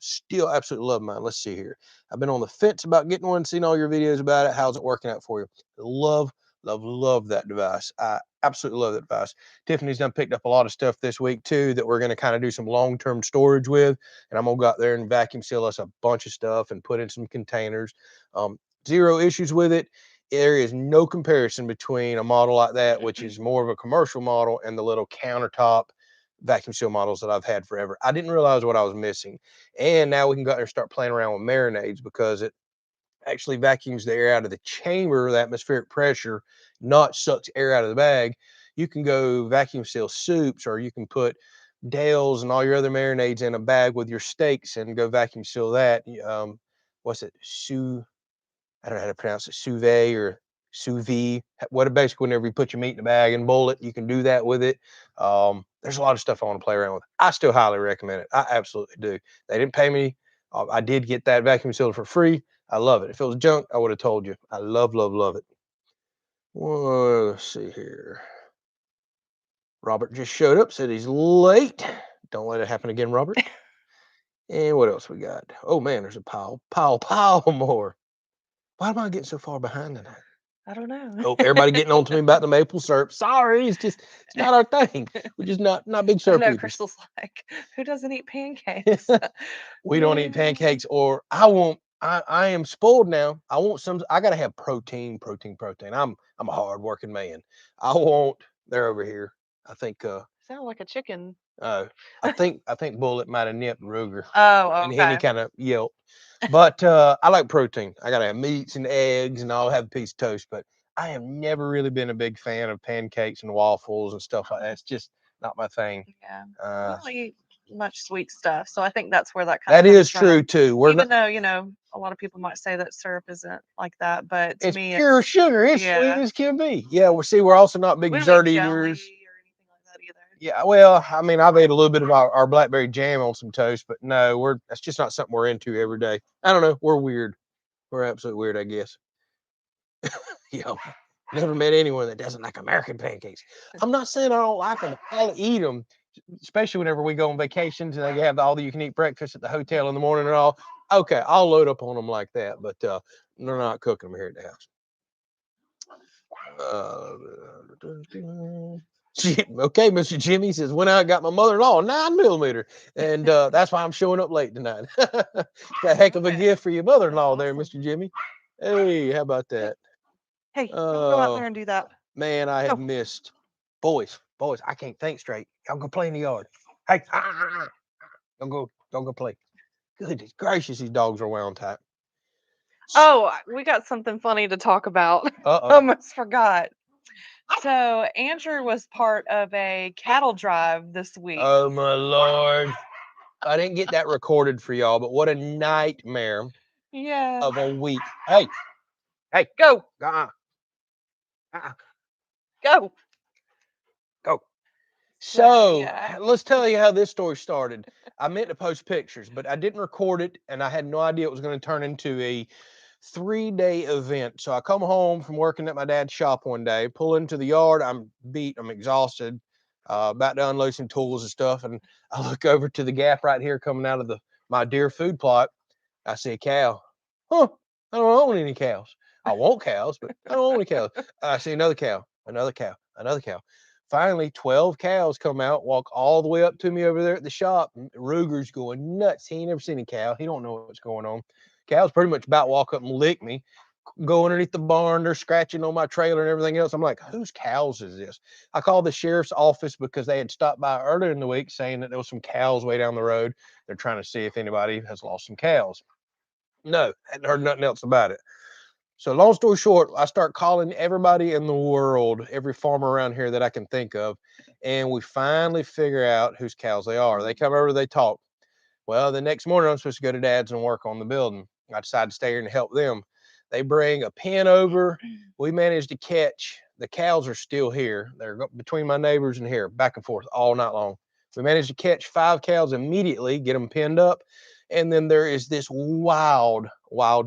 Still absolutely love mine. Let's see here. I've been on the fence about getting one, seen all your videos about it. How's it working out for you? Love, love, love that device. I absolutely love that device. Tiffany's done picked up a lot of stuff this week too that we're going to kind of do some long-term storage with. And I'm gonna go out there and vacuum seal us a bunch of stuff and put in some containers. Zero issues with it. There is no comparison between a model like that, which is more of a commercial model, and the little countertop vacuum seal models that I've had forever. I didn't realize what I was missing. And now we can go out there and start playing around with marinades because it actually vacuums the air out of the chamber, the atmospheric pressure, not sucks air out of the bag. You can go vacuum seal soups, or you can put Dale's and all your other marinades in a bag with your steaks and go vacuum seal that. What's it? I don't know how to pronounce it, sous vide or sous vide. What basically, whenever you put your meat in the bag and boil it, you can do that with it. There's a lot of stuff I want to play around with. I still highly recommend it. I absolutely do. They didn't pay me. I did get that vacuum sealer for free. I love it. If it was junk, I would have told you. I love, love, love it. Well, let's see here. Robert just showed up, said he's late. Don't let it happen again, Robert. And what else we got? Oh man, there's a pile more. Why am I getting so far behind tonight? I don't know. Oh, everybody getting on to me about the maple syrup. Sorry, it's not our thing. We're just not big I syrup know eaters. Crystal's like, who doesn't eat pancakes? We don't eat pancakes, or I am spoiled now. I gotta have protein. I'm a hard working man. They're over here. I think Sound like a chicken. I think Bullet might have nipped Ruger Oh, and he okay. kind of yelped. But I like protein. I gotta have meats and eggs, and I'll have a piece of toast. But I have never really been a big fan of pancakes and waffles and stuff like that. It's just not my thing. Yeah. We Uh, don't eat much sweet stuff, so I think that's where that kind that of comes is true from. too. We're Even not. though, a lot of people might say that syrup isn't like that, but to It's me, pure sugar. It's sweet yeah, as can be. Yeah, we're also not big we don't eat dessert jelly or eaters. anything like that either. Yeah, well, I mean, I've ate a little bit of our blackberry jam on some toast, but no, that's just not something we're into every day. I don't know. We're weird. We're absolutely weird, I guess. Yeah. Never met anyone that doesn't like American pancakes. I'm not saying I don't like them. I'll eat them, especially whenever we go on vacations and they have all the you can eat breakfast at the hotel in the morning and all. Okay, I'll load up on them like that, but they're not cooking them here at the house. Okay, Mr. Jimmy says, when I got my mother-in-law, 9mm. And that's why I'm showing up late tonight. A heck of a gift for your mother-in-law there, Mr. Jimmy. Hey, how about that? Hey, don't go out there and do that. Man, I have missed. Boys, I can't think straight. Y'all go play in the yard. Hey, don't go play. Goodness gracious, these dogs are wound tight. Oh, we got something funny to talk about. Almost forgot. So Andrew was part of a cattle drive this week. Oh my Lord. I didn't get that recorded for y'all, but what a nightmare of a week. Hey, go. Go. So let's tell you how this story started. I meant to post pictures, but I didn't record it, and I had no idea it was going to turn into a 3-day event. So I come home from working at my dad's shop one day, pull into the yard. I'm beat, I'm exhausted, about to unload some tools and stuff. And I look over to the gap right here coming out of my deer food plot. I see a cow. Huh, I don't own any cows. I want cows, but I don't own any cows. I see another cow, another cow, another cow. Finally, 12 cows come out, walk all the way up to me over there at the shop. Ruger's going nuts. He ain't never seen a cow. He don't know what's going on. Cows pretty much about walk up and lick me, go underneath the barn. They're scratching on my trailer and everything else. I'm like, whose cows is this? I called the sheriff's office because they had stopped by earlier in the week saying that there was some cows way down the road. They're trying to see if anybody has lost some cows. No, hadn't heard nothing else about it. So long story short, I start calling everybody in the world, every farmer around here that I can think of, and we finally figure out whose cows they are. They come over, they talk. Well, the next morning I'm supposed to go to Dad's and work on the building. I decided to stay here and help them. They bring a pen over. We managed to catch. The cows are still here. They're between my neighbors and here, back and forth all night long. We managed to catch 5 cows immediately, get them pinned up, and then there is this wild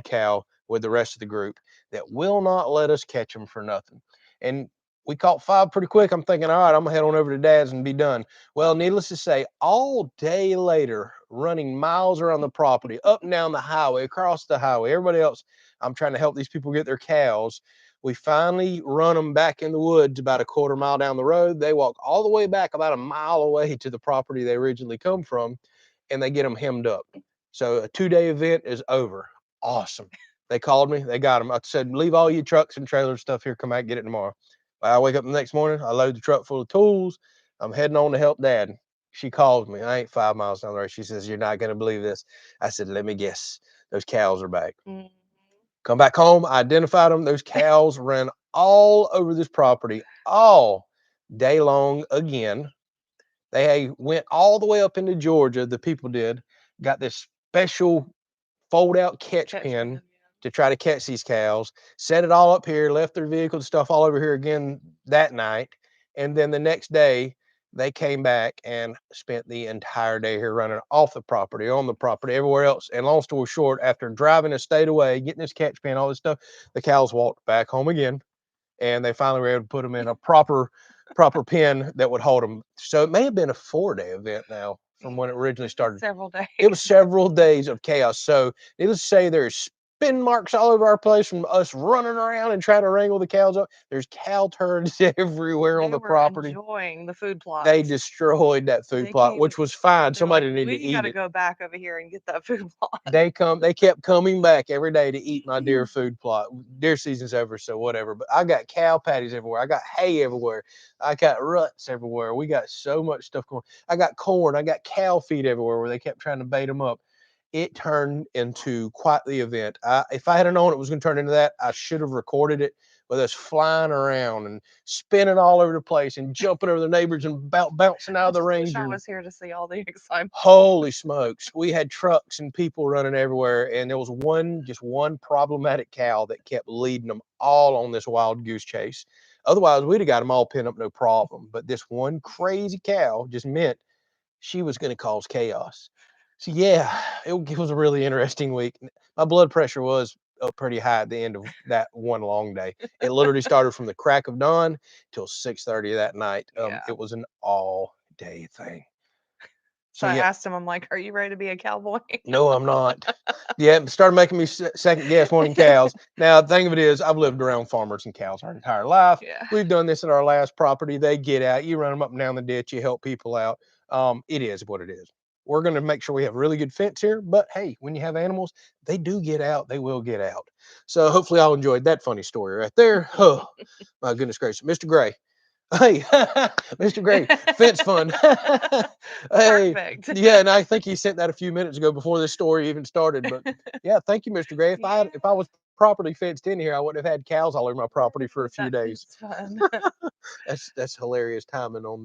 cow with the rest of the group that will not let us catch them for nothing. And we caught 5 pretty quick. I'm thinking, all right, I'm gonna head on over to Dad's and be done. Well, needless to say, all day later, running miles around the property, up and down the highway, across the highway, everybody else, I'm trying to help these people get their cows. We finally run them back in the woods about a quarter mile down the road. They walk all the way back about a mile away to the property they originally come from, and they get them hemmed up. So a 2-day event is over. Awesome. They called me. They got them. I said, leave all your trucks and trailer stuff here. Come out, get it tomorrow. I wake up the next morning. I load the truck full of tools. I'm heading on to help Dad. She calls me. I ain't 5 miles down the road. She says, you're not going to believe this. I said, let me guess. Those cows are back. Come back home. I identified them. Those cows ran all over this property all day long again. They went all the way up into Georgia. The people did. Got this special fold-out catch pen to try to catch these cows. Set it all up here. Left their vehicle and stuff all over here again that night. And then the next day, they came back and spent the entire day here running off the property, on the property, everywhere else. And long story short, after driving a state away, getting this catch pen, all this stuff, the cows walked back home again. And they finally were able to put them in a proper pen that would hold them. So it may have been a 4-day event now from when it originally started. Several days. It was several days of chaos. So needless to say, there's spin marks all over our place from us running around and trying to wrangle the cows up. There's cow turds everywhere on the property. Enjoying the food plot. They destroyed that food plot, which was fine. Somebody needed to eat it. We got to go back over here and get that food plot. They kept coming back every day to eat my deer food plot. Deer season's over, so whatever. But I got cow patties everywhere. I got hay everywhere. I got ruts everywhere. We got so much stuff going. I got corn. I got cow feed everywhere where they kept trying to bait them up. It turned into quite the event. If I had known it was going to turn into that, I should have recorded it with us flying around and spinning all over the place and jumping over the neighbors and bouncing out of the range. I was here to see all the excitement. Holy smokes. We had trucks and people running everywhere. And there was just one problematic cow that kept leading them all on this wild goose chase. Otherwise, we'd have got them all pinned up, no problem. But this one crazy cow just meant she was going to cause chaos. So yeah, it was a really interesting week. My blood pressure was up pretty high at the end of that one long day. It literally started from the crack of dawn till 6:30 that night. It was an all-day thing. So I yeah, asked him, I'm like, "Are you ready to be a cowboy?" no, I'm not. Yeah, started making me second guess wanting cows. Now, the thing of it is, I've lived around farmers and cows our entire life. Yeah. We've done this at our last property. They get out, you run them up and down the ditch, you help people out. It is what it is. We're going to make sure we have really good fence here. But hey, when you have animals, they do get out. They will get out. So hopefully, y'all enjoyed that funny story right there. Oh, my goodness gracious, Mr. Gray. Hey, Mr. Gray, fence fun. Hey, Perfect. yeah, and I think he sent that a few minutes ago before this story even started. But yeah, thank you, Mr. Gray. If I was properly fenced in here, I wouldn't have had cows all over my property for a few That days. is fun. That's hilarious timing on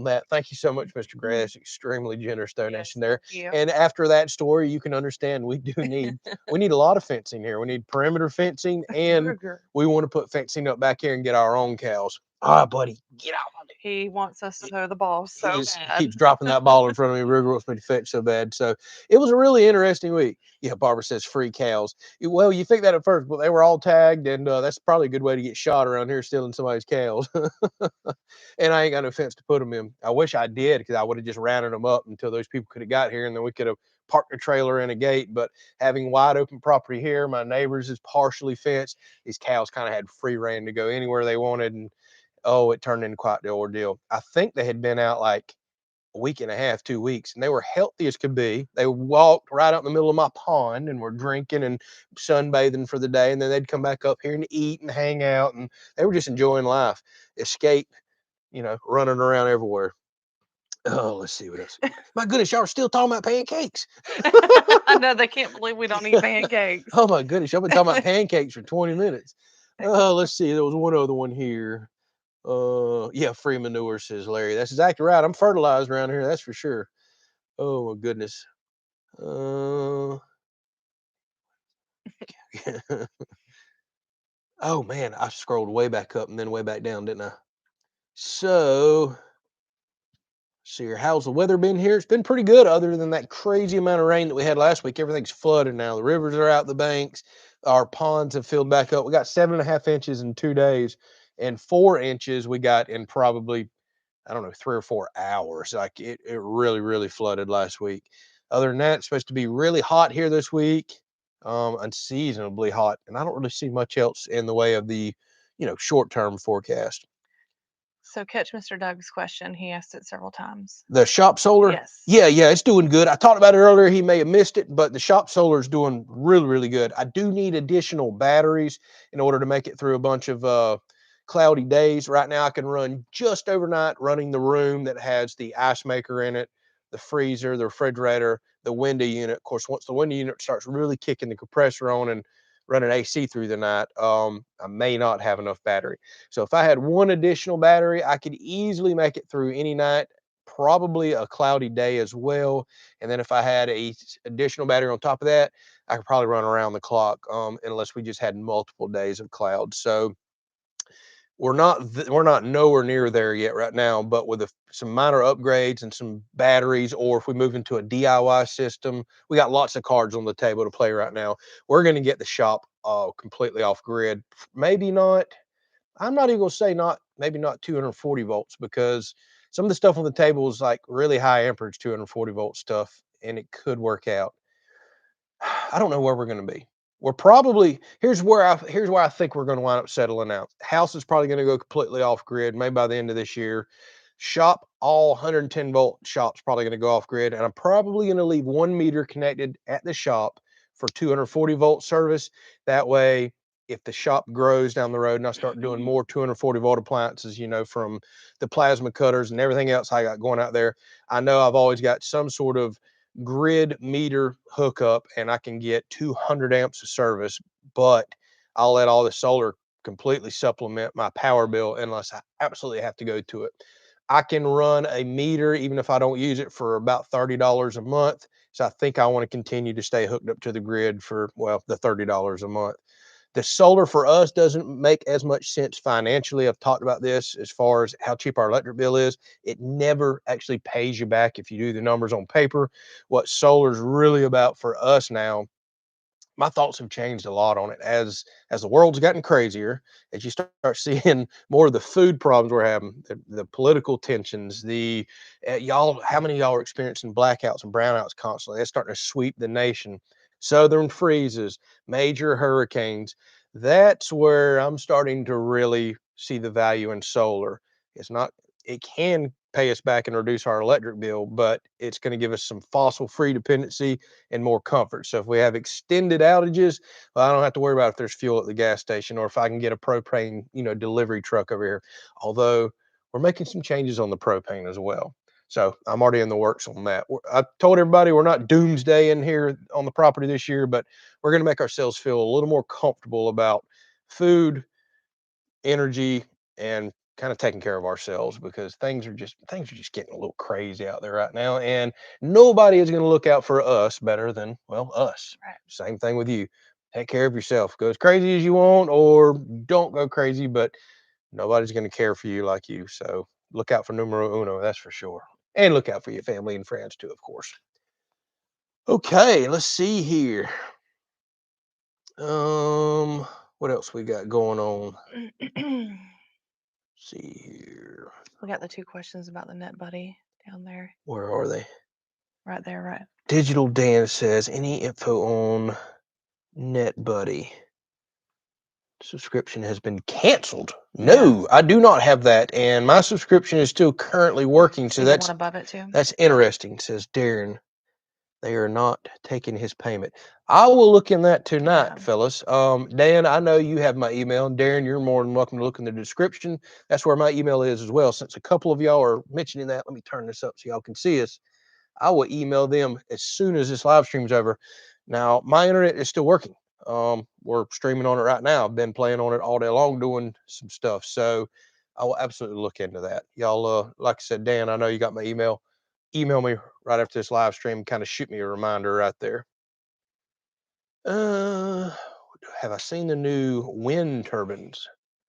that. Thank you so much, Mr. Gray. That's extremely generous Yes, donation there. thank you. And after that story, you can understand we need a lot of fencing here. We need perimeter fencing, and Ruger. we want to put fencing up back here and get our own cows. Ah, buddy, get out. He wants us to throw the ball so He bad. keeps dropping that ball in front of me. Ruger wants me to fetch so bad. So it was a really interesting week. Yeah, Barbara says free cows. Well, you think that at first, but they were all tagged, and that's probably a good way to get shot around here stealing somebody's cows. And I ain't got no fence to put them in. I wish I did, because I would have just rounded them up until those people could have got here, and then we could have parked a trailer in a gate. But having wide open property here, my neighbors is partially fenced. These cows kind of had free reign to go anywhere they wanted, and oh, it turned into quite the ordeal. I think they had been out like a week and a half, 2 weeks, and they were healthy as could be. They walked right out in the middle of my pond and were drinking and sunbathing for the day, and then they'd come back up here and eat and hang out, and they were just enjoying life, escape, running around everywhere. Oh, let's see what else. My goodness, y'all are still talking about pancakes. I know they can't believe we don't eat pancakes. Oh my goodness, y'all been talking about pancakes for 20 minutes. Let's see. There was one other one here. Yeah, free manure, says Larry. That's exactly right. I'm fertilized around here, that's for sure. Oh my goodness. Uh, oh man, I scrolled way back up and then way back down, didn't I? So, see here. How's the weather been here? It's been pretty good, other than that crazy amount of rain that we had last week. Everything's flooded now. The rivers are out the banks. Our ponds have filled back up. We got 7.5 inches in 2 days, and 4 inches we got in probably, I don't know, 3 or 4 hours. Like it really, really flooded last week. Other than that, it's supposed to be really hot here this week, unseasonably hot. And I don't really see much else in the way of the, short-term forecast. So catch Mr. Doug's question. He asked it several times. The shop solar, Yes. yeah, it's doing good. I talked about it earlier. He may have missed it, but the shop solar is doing really, really good. I do need additional batteries in order to make it through a bunch of cloudy days. Right now, I can run just overnight, running the room that has the ice maker in it, the freezer, the refrigerator, the window unit. Of course, once the window unit starts really kicking the compressor on and running AC through the night, I may not have enough battery. So if I had one additional battery, I could easily make it through any night, probably a cloudy day as well. And then if I had a additional battery on top of that, I could probably run around the clock, unless we just had multiple days of clouds. So we're not nowhere near there yet right now, but with some minor upgrades and some batteries, or if we move into a DIY system, we got lots of cards on the table to play right now. We're going to get the shop completely off grid. Maybe not. I'm not even gonna say maybe not 240 volts, because some of the stuff on the table is like really high amperage 240 volt stuff, and it could work out. I don't know where we're going to be. We're probably here's where I think we're going to wind up settling out. House is probably going to go completely off grid, maybe by the end of this year. Shop, all 110 volt shop's probably going to go off grid, and I'm probably going to leave 1 meter connected at the shop for 240 volt service. That way, if the shop grows down the road and I start doing more 240 volt appliances, from the plasma cutters and everything else I got going out there, I know I've always got some sort of grid meter hookup, and I can get 200 amps of service, but I'll let all the solar completely supplement my power bill unless I absolutely have to go to it. I can run a meter even if I don't use it for about $30 a month. So I think I want to continue to stay hooked up to the grid for, well, the $30 a month. The solar for us doesn't make as much sense financially. I've talked about this as far as how cheap our electric bill is. It never actually pays you back if you do the numbers on paper. What solar is really about for us now my thoughts have changed a lot on it as the world's gotten crazier, as you start seeing more of the food problems we're having, the political tensions, the y'all, how many of y'all are experiencing blackouts and brownouts constantly? That's starting to sweep the nation. Southern freezes, major hurricanes. That's where I'm starting to really see the value in solar. It's not, it can pay us back and reduce our electric bill, but it's going to give us some fossil free dependency and more comfort. So if we have extended outages, well, I don't have to worry about if there's fuel at the gas station or if I can get a propane, delivery truck over here. Although we're making some changes on the propane as well. So I'm already in the works on that. I told everybody we're not doomsday in here on the property this year, but we're going to make ourselves feel a little more comfortable about food, energy, and kind of taking care of ourselves, because things are just getting a little crazy out there right now, and nobody is going to look out for us better than, well, us. Right. Same thing with you. Take care of yourself. Go as crazy as you want, or don't go crazy, but nobody's going to care for you like you. So look out for numero uno, that's for sure. And look out for your family and friends too, of course. Okay, let's see here. What else we got going on? See here. We got the 2 questions about the Net Buddy down there. Where are they? Right there, right. Digital Dan says, any info on NetBuddy? Subscription has been canceled. No, Yeah. I do not have that, and my subscription is still currently working. So So you get that's one above it too? that's interesting, says Darren. They are not taking his payment. I will look in that tonight, Yeah. fellas. Dan, I know you have my email. Darren, you're more than welcome to look in the description. That's where my email is as well. Since a couple of y'all are mentioning that, let me turn this up so y'all can see us. I will email them as soon as this live stream's over. Now, my internet is still working. We're streaming on it right now. I've been playing on it all day long doing some stuff. So I will absolutely look into that. Y'all, like I said, Dan, I know you got my email. Email me right after this live stream, kind of shoot me a reminder right there. Have I seen the new wind turbines?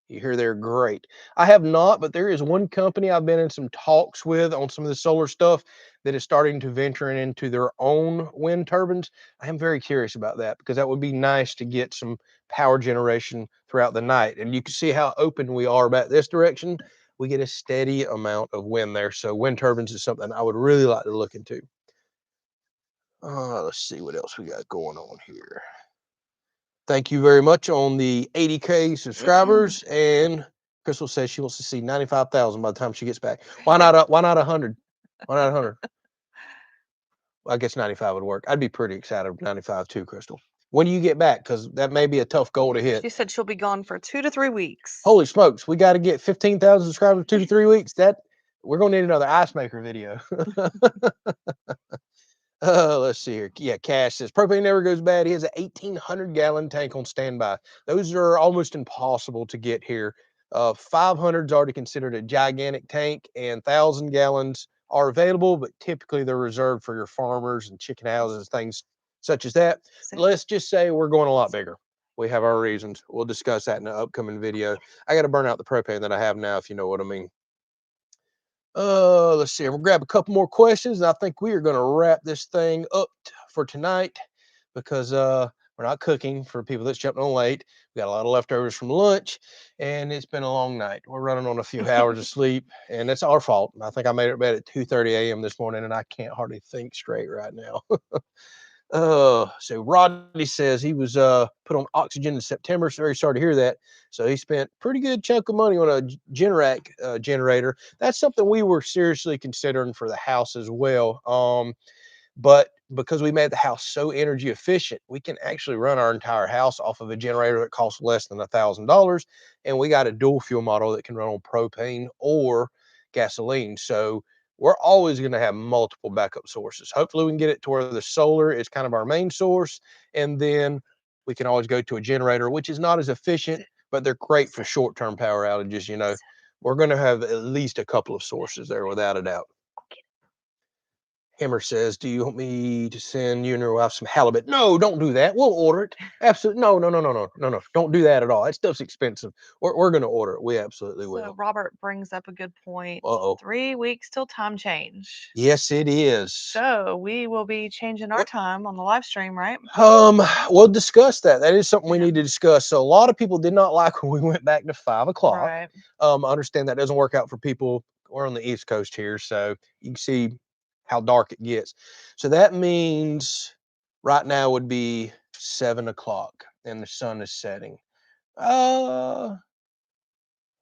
You hear they're great. I have not, but there is one company I've been in some talks with on some of the solar stuff that is starting to venture into their own wind turbines. I am very curious about that, because that would be nice to get some power generation throughout the night. And you can see how open we are about this direction. We get a steady amount of wind there. So wind turbines is something I would really like to look into. Let's see what else we got going on here. Thank you very much on the 80K subscribers. And Crystal says she wants to see 95,000 by the time she gets back. Why not 100? Why not 100? I guess 95 would work. I'd be pretty excited with 95 too, Crystal. When do you get back? Because that may be a tough goal to hit. She said she'll be gone for 2 to 3 weeks. Holy smokes, we got to get 15,000 subscribers in 2 to 3 weeks. We're gonna need another ice maker video. Let's see here. Yeah, Cash says propane never goes bad. He has an 1,800-gallon tank on standby. Those are almost impossible to get here. 500 is already considered a gigantic tank, and 1,000 gallons are available, but typically they're reserved for your farmers and chicken houses, things such as that. Let's just say we're going a lot bigger. We have our reasons. We'll discuss that in an upcoming video. I got to burn out the propane that I have now, if you know what I mean. Let's see. We'll grab a couple more questions, and I think we are going to wrap this thing up for tonight, because we're not cooking for people that's jumping on late. We got a lot of leftovers from lunch, and it's been a long night. We're running on a few hours of sleep, and it's our fault. I think I made it to bed at 2:30 a.m. this morning, and I can't hardly think straight right now. So Rodney says he was put on oxygen in September. So very sorry to hear that. So he spent pretty good chunk of money on a Generac generator. That's something we were seriously considering for the house as well. But because we made the house so energy efficient, we can actually run our entire house off of a generator that costs less than $1,000. And we got a dual fuel model that can run on propane or gasoline. So we're always going to have multiple backup sources. Hopefully we can get it to where the solar is kind of our main source. And then we can always go to a generator, which is not as efficient, but they're great for short-term power outages. We're going to have at least a couple of sources there without a doubt. Hammer says, "Do you want me to send you and your wife some halibut?" No, don't do that. We'll order it. Absolutely. No, no, no, no, no, no, no. Don't do that at all. That stuff's expensive. We're going to order it. We absolutely So will. Robert brings up a good point. Uh-oh. 3 weeks till time change. Yes, it is. So we will be changing our time on the live stream, right? We'll discuss that. That is something we Yeah. need to discuss. So a lot of people did not like when we went back to 5 o'clock. Right. I understand that doesn't work out for people. We're on the East Coast here, so you can see how dark it gets. So that means right now would be 7 o'clock and the sun is setting. Uh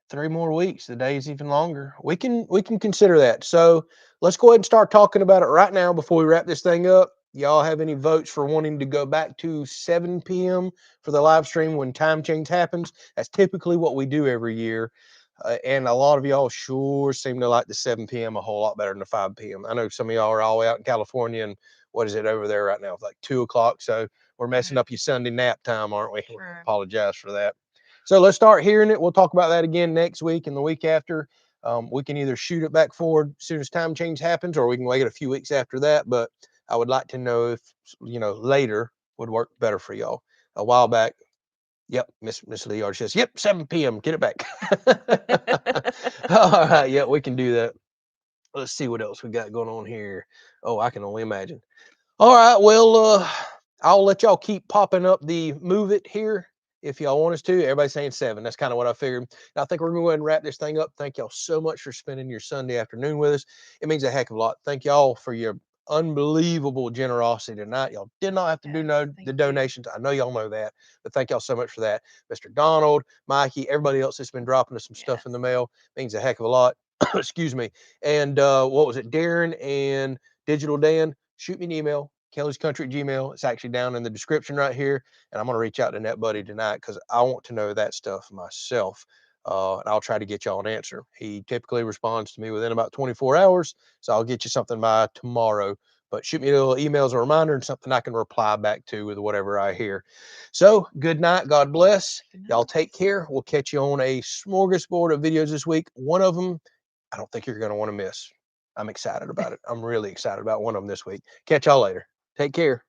3 more weeks, the day's even longer. We can consider that. So let's go ahead and start talking about it right now before we wrap this thing up. Y'all have any votes for wanting to go back to 7 p.m. for the live stream when time change happens? That's typically what we do every year. And a lot of y'all sure seem to like the 7 p.m. a whole lot better than the 5 p.m. I know some of y'all are all out in California, and what is it over there right now? It's like 2 o'clock. So we're messing up your Sunday nap time, aren't we? Sure. Apologize for that. So let's start hearing it. We'll talk about that again next week and the week after. We can either shoot it back forward as soon as time change happens, or we can wait a few weeks after that. But I would like to know if later would work better for y'all. A while back, yep, Miss Lee already says, yep, 7 p.m. Get it back. All right, yeah, we can do that. Let's see what else we got going on here. Oh, I can only imagine. All right, well, I'll let y'all keep popping up the move it here if y'all want us to. Everybody's saying 7. That's kind of what I figured. I think we're going to go ahead and wrap this thing up. Thank y'all so much for spending your Sunday afternoon with us. It means a heck of a lot. Thank y'all for your unbelievable generosity tonight. Y'all did not have to do the donations. I know y'all know that, but thank y'all so much for that. Mr. Donald, Mikey, everybody else that's been dropping us some stuff in the mail means a heck of a lot. Excuse me. And what was it? Darren and Digital Dan, shoot me an email, Kelleys Country at Gmail. It's actually down in the description right here. And I'm going to reach out to NetBuddy tonight because I want to know that stuff myself. And I'll try to get y'all an answer. He typically responds to me within about 24 hours. So I'll get you something by tomorrow. But shoot me a little email as a reminder and something I can reply back to with whatever I hear. So good night. God bless. Y'all take care. We'll catch you on a smorgasbord of videos this week. One of them I don't think you're going to want to miss. I'm excited about it. I'm really excited about one of them this week. Catch y'all later. Take care.